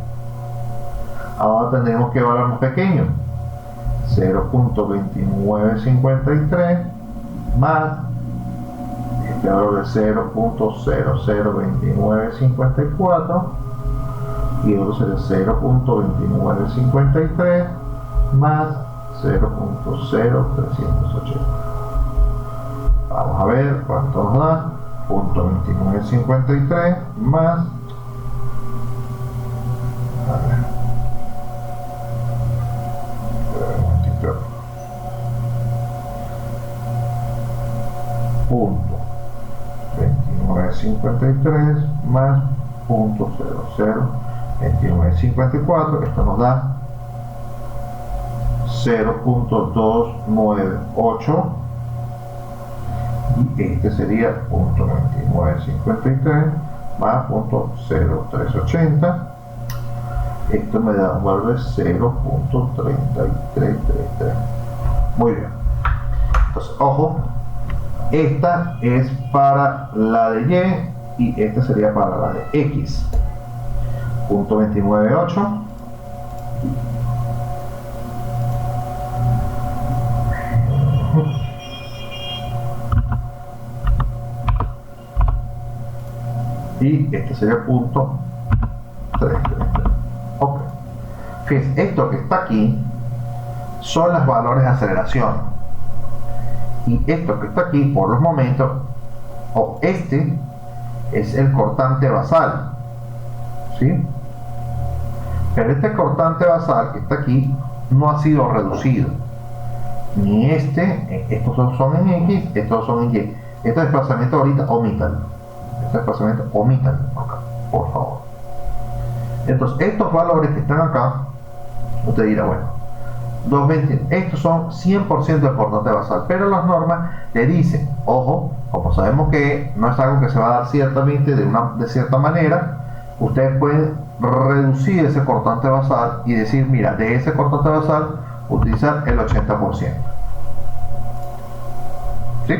Ahora tendremos que evaluar más pequeño. 0.2953 más este valor de 0.002954, y el otro sería 0.2953 más 0.0380. Vamos a ver cuánto nos da. 0.2953 más, punto 2953 más 0.002954, esto nos da 0.298, y este sería 0.2953 más 0.0380. Esto me da un valor de 0.3333. Muy bien. Entonces, ojo, esta es para la de Y y esta sería para la de X. 0.298 y este sería 0.333. Ok. Fíjense, esto que está aquí son los valores de aceleración, y esto que está aquí por los momentos, o este es el cortante basal, ¿sí? Pero este cortante basal que está aquí no ha sido reducido, ni estos son en X, estos son en Y. Este desplazamiento ahorita omítanlo, por favor. Entonces estos valores que están acá, usted dirá, bueno, 220, estos son 100% del cortante basal, pero las normas le dicen, ojo, como sabemos que no es algo que se va a dar ciertamente de cierta manera, ustedes pueden reducir ese cortante basal y decir, mira, de ese cortante basal utilizar el 80%. ¿Sí?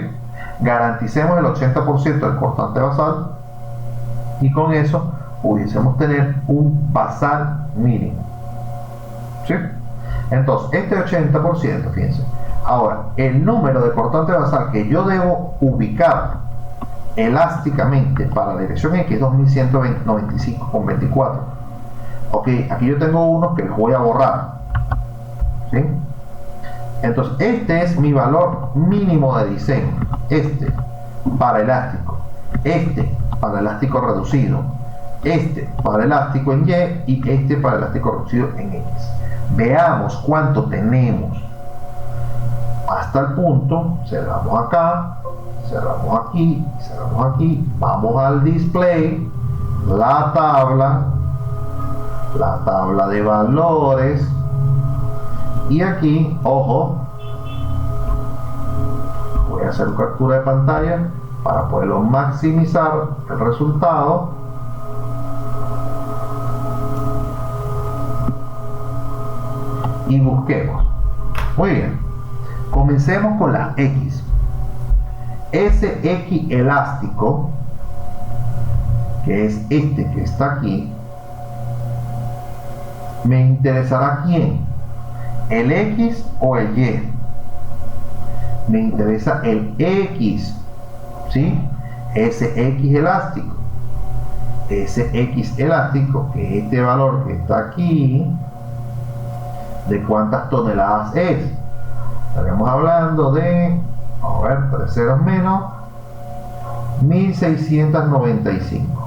Garanticemos el 80% del cortante basal, y con eso pudiésemos tener un basal mínimo. ¿Sí? Entonces, este 80%, fíjense, ahora, el número de cortante basal que yo debo ubicar elásticamente para la dirección X es 2195,24. Ok, aquí yo tengo unos que los voy a borrar, ¿sí? Entonces, este es mi valor mínimo de diseño. Este para elástico, este para elástico reducido, este para elástico en Y y este para elástico reducido en X. Veamos cuánto tenemos hasta el punto. Cerramos acá, cerramos aquí, cerramos aquí. Vamos al display, la tabla de valores, y aquí, ojo, voy a hacer una captura de pantalla para poderlo maximizar el resultado. Y busquemos. Muy bien, comencemos con las X. Ese X elástico, que es este que está aquí, me interesará quién, el X o el Y. Me interesa el X, ¿sí? Ese X elástico. ese X elástico, que este valor que está aquí, ¿de cuántas toneladas es? Estaríamos hablando de, vamos a ver, 3 ceros menos, 1695.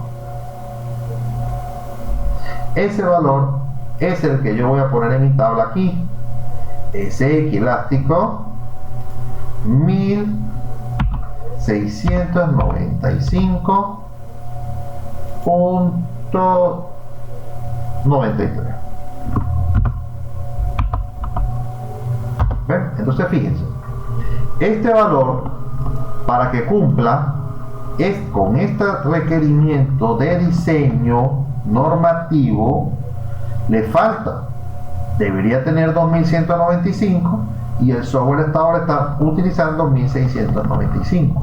Ese valor es el que yo voy a poner en mi tabla aquí. Ese X elástico, 1695.93. ¿Ven? Entonces fíjense, este valor, para que cumpla con este requerimiento de diseño normativo, le falta. Debería tener 2195 y el software hasta ahora está utilizando 1695.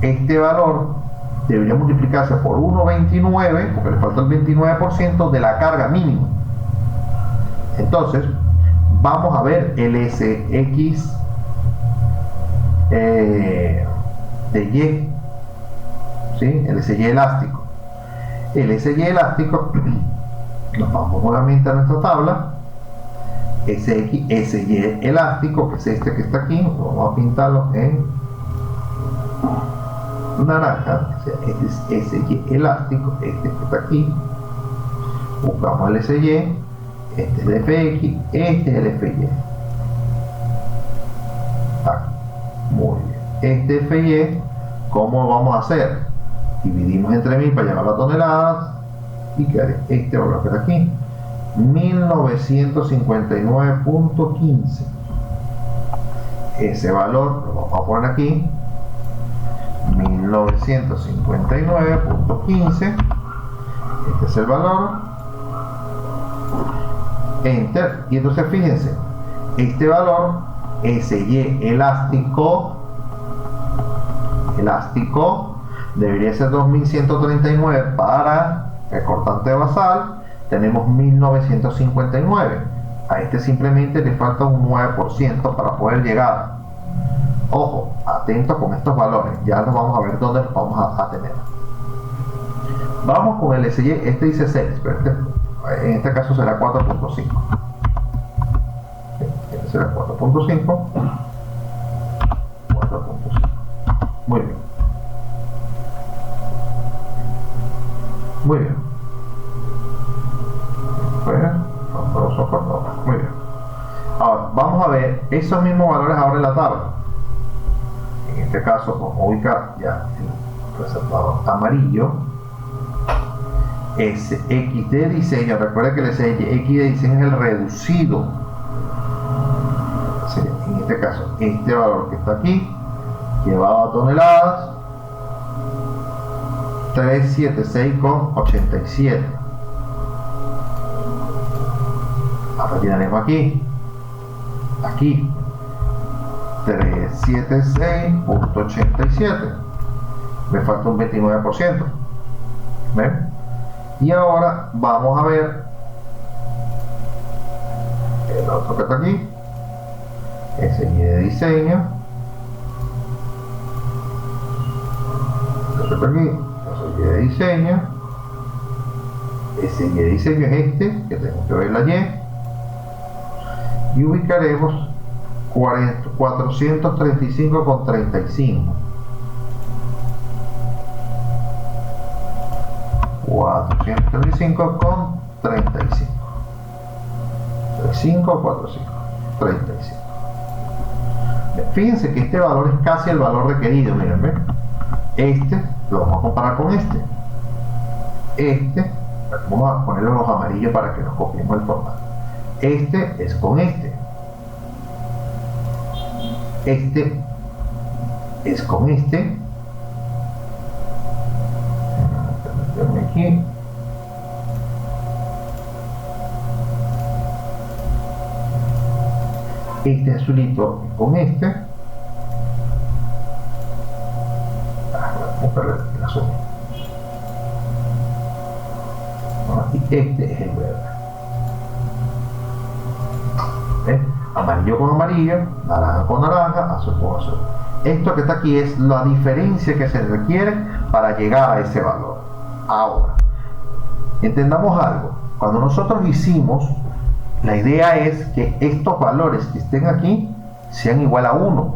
Este valor debería multiplicarse por 1,29 porque le falta el 29% de la carga mínima. Entonces vamos a ver el SX de Y, ¿sí? El SY elástico. El SY elástico, nos vamos nuevamente a nuestra tabla. SY elástico, que es este que está aquí, vamos a pintarlo en naranja. O sea, este es SY elástico, este que está aquí. Buscamos el SY, este es el FX, este es el FY. Aquí. Muy bien. Este FY, ¿cómo vamos a hacer? Dividimos entre 1000 para llevarlo a toneladas y queda este valor que está aquí, 1959.15. Ese valor lo vamos a poner aquí, 1959.15. Este es el valor. Enter. Y entonces fíjense, este valor SY elástico debería ser 2139 para el cortante basal. Tenemos 1959. A este simplemente le falta un 9% para poder llegar. Ojo, atentos con estos valores, ya los vamos a ver dónde los vamos a tener. Vamos con el SY, este dice 6, pero en este caso será 4.5. Este será 4.5. 4.5. Muy bien. Muy bien. Muy bien. Ahora, vamos a ver esos mismos valores ahora en la tabla. En este caso, vamos a ubicar ya el resaltador amarillo. Ese X de diseño, recuerda que el X de diseño es el reducido. En este caso, este valor que está aquí, llevado a toneladas, 376,87. Ahora llenaremos aquí 376.87. Me falta un 29%. ¿Ven? Y ahora vamos a ver el otro que está aquí, ese Y de diseño. Este que está aquí, ese Y de diseño. Ese Y de diseño es este, que tenemos que ver la Y. Y ubicaremos 435,35. 435,35. 35, 45, 35. Fíjense que este valor es casi el valor requerido. Miren, ¿ven? Este lo vamos a comparar con este. Vamos a ponerle los amarillos para que nos copiemos el formato. Este es con este. Este es con este. Aquí. Este azulito con este. Vamos a ver el azul. Y este es el verde. ¿Ves? Amarillo con amarillo, naranja con naranja, azul con azul. Esto que está aquí es la diferencia que se requiere para llegar a ese valor. Ahora, Entendamos algo. Cuando nosotros hicimos, la idea es que estos valores que estén aquí sean igual a 1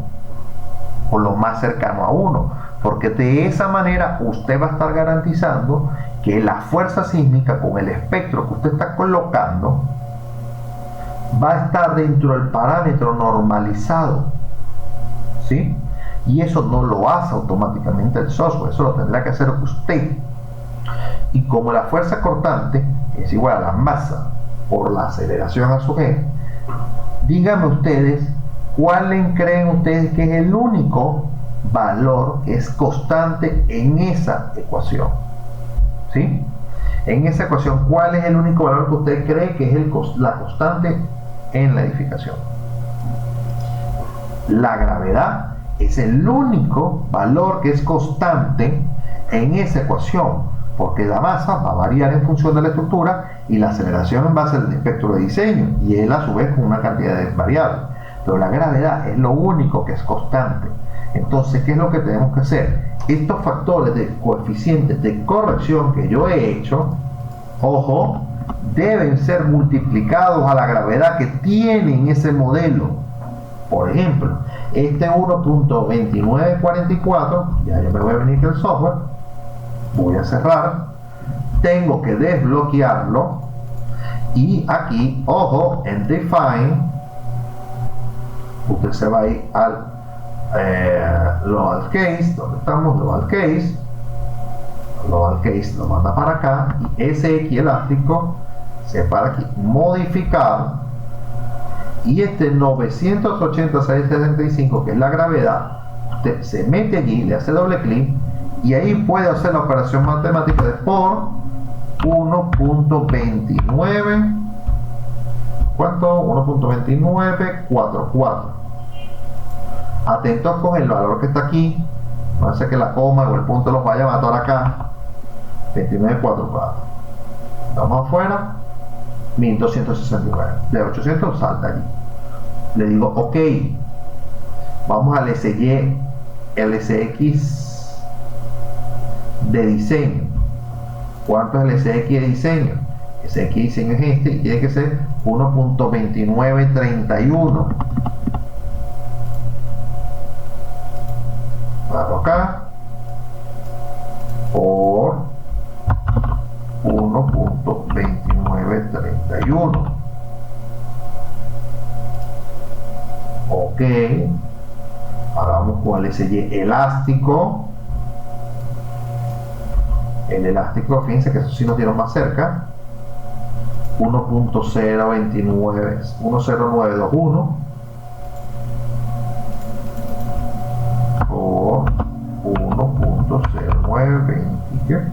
o lo más cercano a 1, porque de esa manera usted va a estar garantizando que la fuerza sísmica con el espectro que usted está colocando va a estar dentro del parámetro normalizado, ¿sí? Y eso no lo hace automáticamente el software, eso lo tendrá que hacer usted. Y como la fuerza cortante es igual a la masa por la aceleración a su vez, díganme ustedes cuál creen ustedes que es el único valor que es constante en esa ecuación, ¿sí? En esa ecuación, ¿cuál es el único valor que usted cree que es la constante en la edificación? La gravedad es el único valor que es constante en esa ecuación, porque la masa va a variar en función de la estructura y la aceleración en base al espectro de diseño, y él a su vez con una cantidad de variables. Pero la gravedad es lo único que es constante. Entonces, ¿qué es lo que tenemos que hacer? Estos factores de coeficientes de corrección que yo he hecho, ojo, deben ser multiplicados a la gravedad que tiene en ese modelo. Por ejemplo, este 1.2944, ya yo me voy a venir del software, voy a cerrar, tengo que desbloquearlo, y aquí, ojo, en Define, usted se va a ir al Global Case, donde estamos, Global Case lo manda para acá, y SX elástico se para aquí, modificar, y este 986.65, que es la gravedad, usted se mete allí, le hace doble clic, y ahí puede hacer la operación matemática de por 1.29, ¿cuánto? 1.2944. Atentos con el valor que está aquí, no hace que la coma o el punto los vaya a matar acá. 2944. Vamos afuera, 1269. De 800 salta allí. Le digo ok, vamos al SY, LSX de diseño. ¿Cuánto es el SX de diseño? El SX de diseño es este y tiene que ser 1.2931. Hago acá por 1.2931. Ok, ahora vamos con el SY elástico. El elástico, fíjense que eso sí nos dieron más cerca, 1.0921 por 1.0920.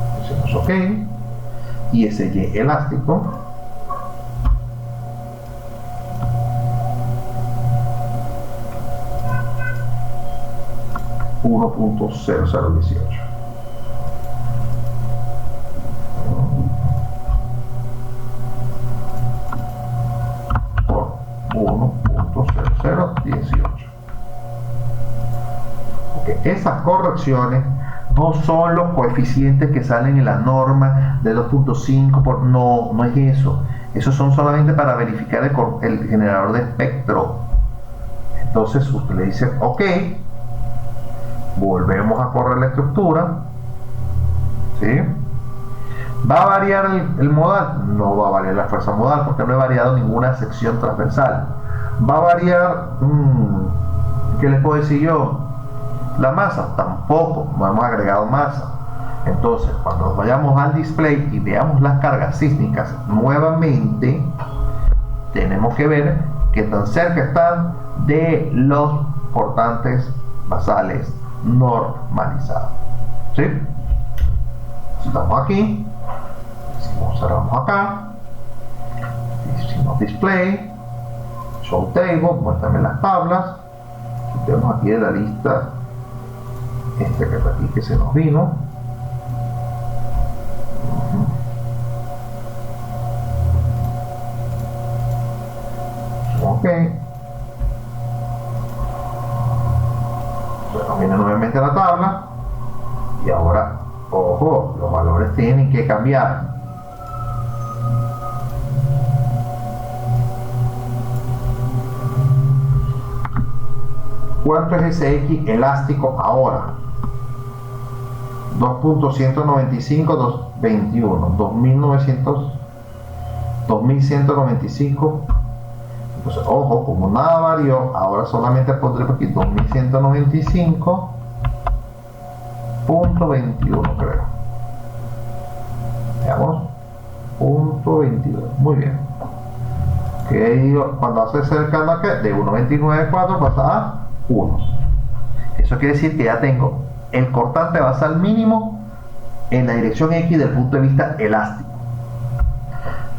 Decimos ok, y ese Y elástico .0018 por 1.0018. Okay. Esas correcciones no son los coeficientes que salen en la norma de 2.5 por no es eso. Esos son solamente para verificar el generador de espectro. Entonces usted le dice ok, volvemos a correr la estructura, ¿sí? ¿Va a variar el modal? No va a variar la fuerza modal porque no he variado ninguna sección transversal. ¿Va a variar? ¿Qué les puedo decir yo? La masa, tampoco, no hemos agregado masa. Entonces, cuando vayamos al display y veamos las cargas sísmicas nuevamente, tenemos que ver qué tan cerca están de los cortantes basales normalizados. ¿Sí? Estamos aquí, cerramos acá, decimos display, show table, muéstrame las tablas. Tenemos aquí de la lista este que está aquí que se nos vino. ok. Bueno, viene nuevamente la tabla y ahora, ojo, los valores tienen que cambiar. ¿Cuánto es ese X elástico ahora? 2.195, 21, 2195. Entonces, ojo, como nada varió, ahora solamente pondré aquí 2195.21, creo. Veamos, punto 22. Muy bien. Que cuando hace cercano a que de 1.29.4 pasa a 1. Eso quiere decir que ya tengo el cortante basal mínimo en la dirección X del punto de vista elástico.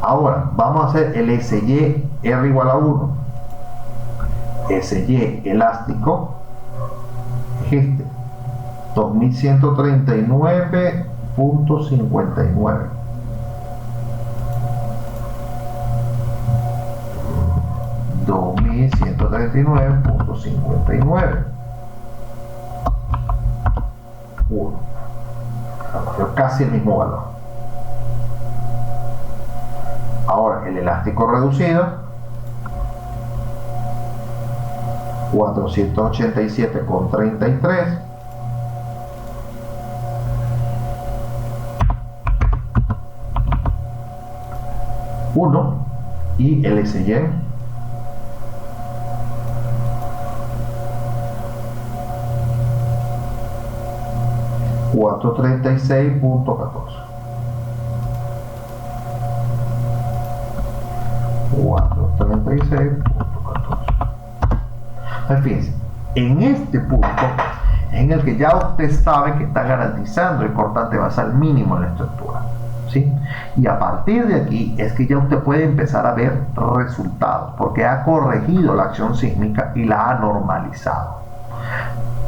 Ahora vamos a hacer el SY R igual a 1. SY elástico es este, 2139.59. $2139.59. 1. Casi el mismo valor. Ahora el elástico reducido, 487,33. Y el SY 436.14. 436.14. Fíjense, en este punto es en el que ya usted sabe que está garantizando el cortante basal mínimo en la estructura, ¿sí? Y a partir de aquí es que ya usted puede empezar a ver resultados, porque ha corregido la acción sísmica y la ha normalizado.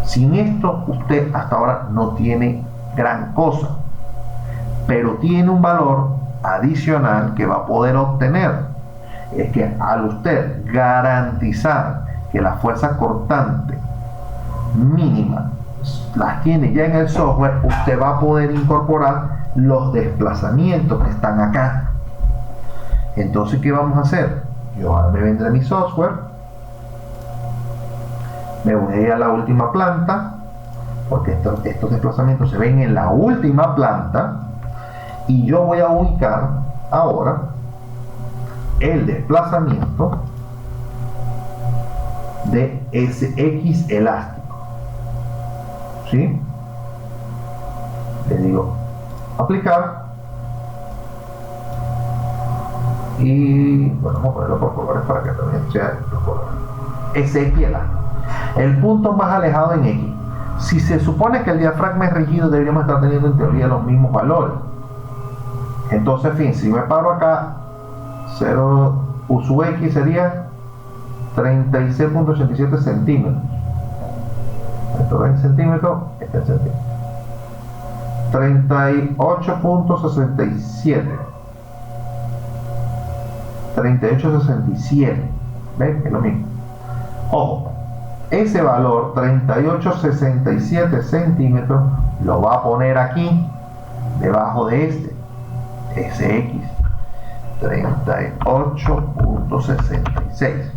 Sin esto usted hasta ahora no tiene gran cosa, pero tiene un valor adicional que va a poder obtener. Es que al usted garantizar que la fuerza cortante mínima las tiene ya en el software, usted va a poder incorporar los desplazamientos que están acá. Entonces, ¿qué vamos a hacer? Yo ahora me vendré a mi software, me voy a ir a la última planta, porque estos desplazamientos se ven en la última planta, y yo voy a ubicar ahora el desplazamiento de ese X elástico, ¿sí? Le digo aplicar y bueno, vamos a ponerlo por colores para que también sea los colores. Ese X elástico, el punto más alejado en X. Si se supone que el diafragma es rígido, deberíamos estar teniendo en teoría los mismos valores. Entonces, en fin, si me paro acá, 0 su X sería 36.87 centímetros. Esto es en centímetros, este es centímetro. 38.67. 38.67. ¿Ven? Es lo mismo. Ojo, ese valor 38.67 centímetros lo va a poner aquí, debajo de este, SX 38.66.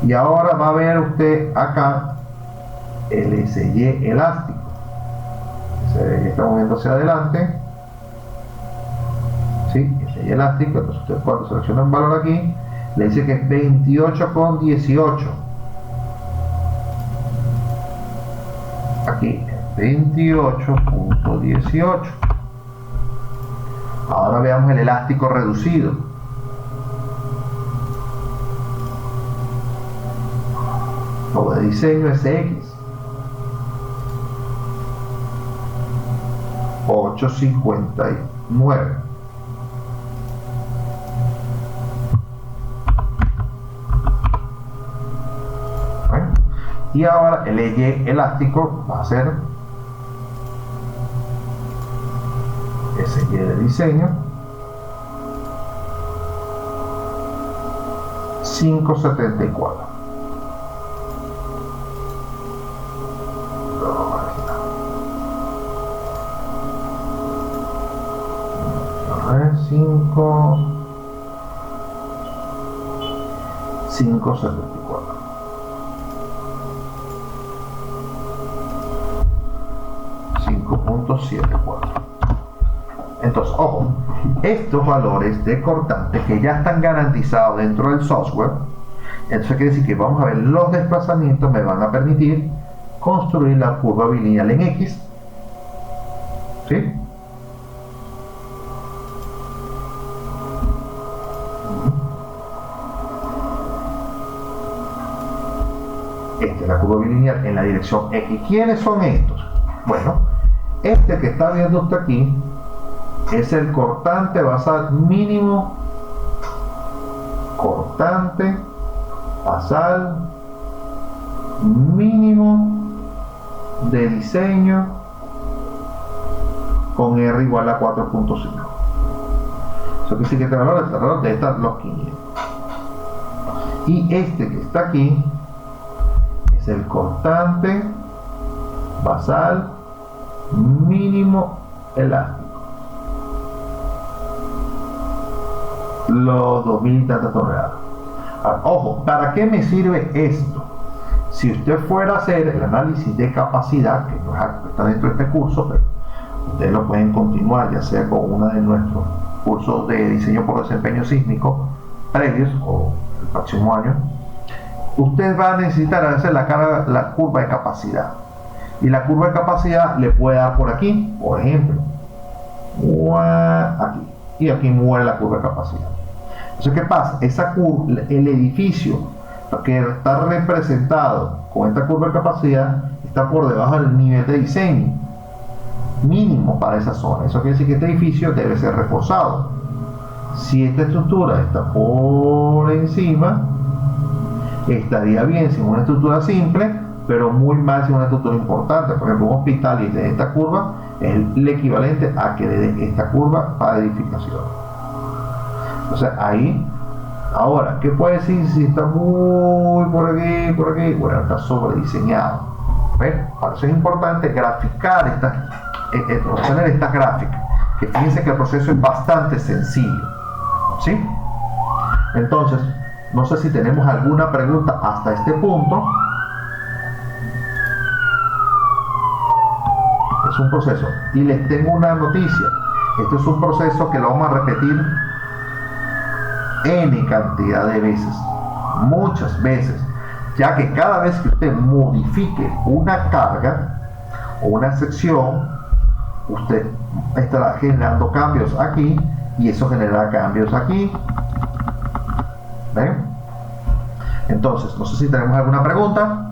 Y ahora va a ver usted acá el SY elástico. Se ve que está moviendo hacia adelante. ¿Sí? SY elástico. Entonces usted cuando selecciona un valor aquí, le dice que es 28,18. Aquí 28.18. Ahora veamos el elástico reducido. Como de diseño SX 8.59. Y ahora el Y elástico va a ser ese Y de diseño 574. A ver, 574. Entonces, ojo, estos valores de cortante que ya están garantizados dentro del software, eso quiere decir que vamos a ver los desplazamientos me van a permitir construir la curva bilineal en X, ¿sí? Esta es la curva bilineal en la dirección X. ¿Quiénes son estos? Bueno, este que está viendo usted aquí es el cortante basal mínimo, cortante basal mínimo de diseño con R igual a 4.5. Eso quiere decir que este valor debe estar los 500. Y este que está aquí es el cortante basal mínimo elástico, los 2000 y tantas toneladas. Ahora, ojo, ¿para qué me sirve esto? Si usted fuera a hacer el análisis de capacidad, que no está dentro de este curso, pero ustedes lo pueden continuar ya sea con uno de nuestros cursos de diseño por desempeño sísmico previos o el próximo año, usted va a necesitar hacer la curva de capacidad. Y la curva de capacidad le puede dar por aquí, por ejemplo, aquí, y aquí muere la curva de capacidad. Entonces, ¿qué pasa? Esa curva, el edificio que está representado con esta curva de capacidad está por debajo del nivel de diseño mínimo para esa zona. Eso quiere decir que este edificio debe ser reforzado. Si esta estructura está por encima, estaría bien sin una estructura simple, pero muy mal sin una estructura importante. Por ejemplo, un hospital y de esta curva es el equivalente a que le dé esta curva para edificación. Entonces ahí, ahora, ¿qué puede decir si está muy por aquí, por aquí? Bueno, está sobrediseñado. ¿Ves? Para eso es importante graficar obtener estas gráficas, que fíjense que el proceso es bastante sencillo, ¿sí? Entonces, no sé si tenemos alguna pregunta hasta este punto. Es un proceso, y les tengo una noticia. Esto es un proceso que lo vamos a repetir n cantidad de veces, muchas veces, ya que cada vez que usted modifique una carga o una sección, usted estará generando cambios aquí y eso generará cambios aquí. ¿Ven? Entonces, no sé si tenemos alguna pregunta.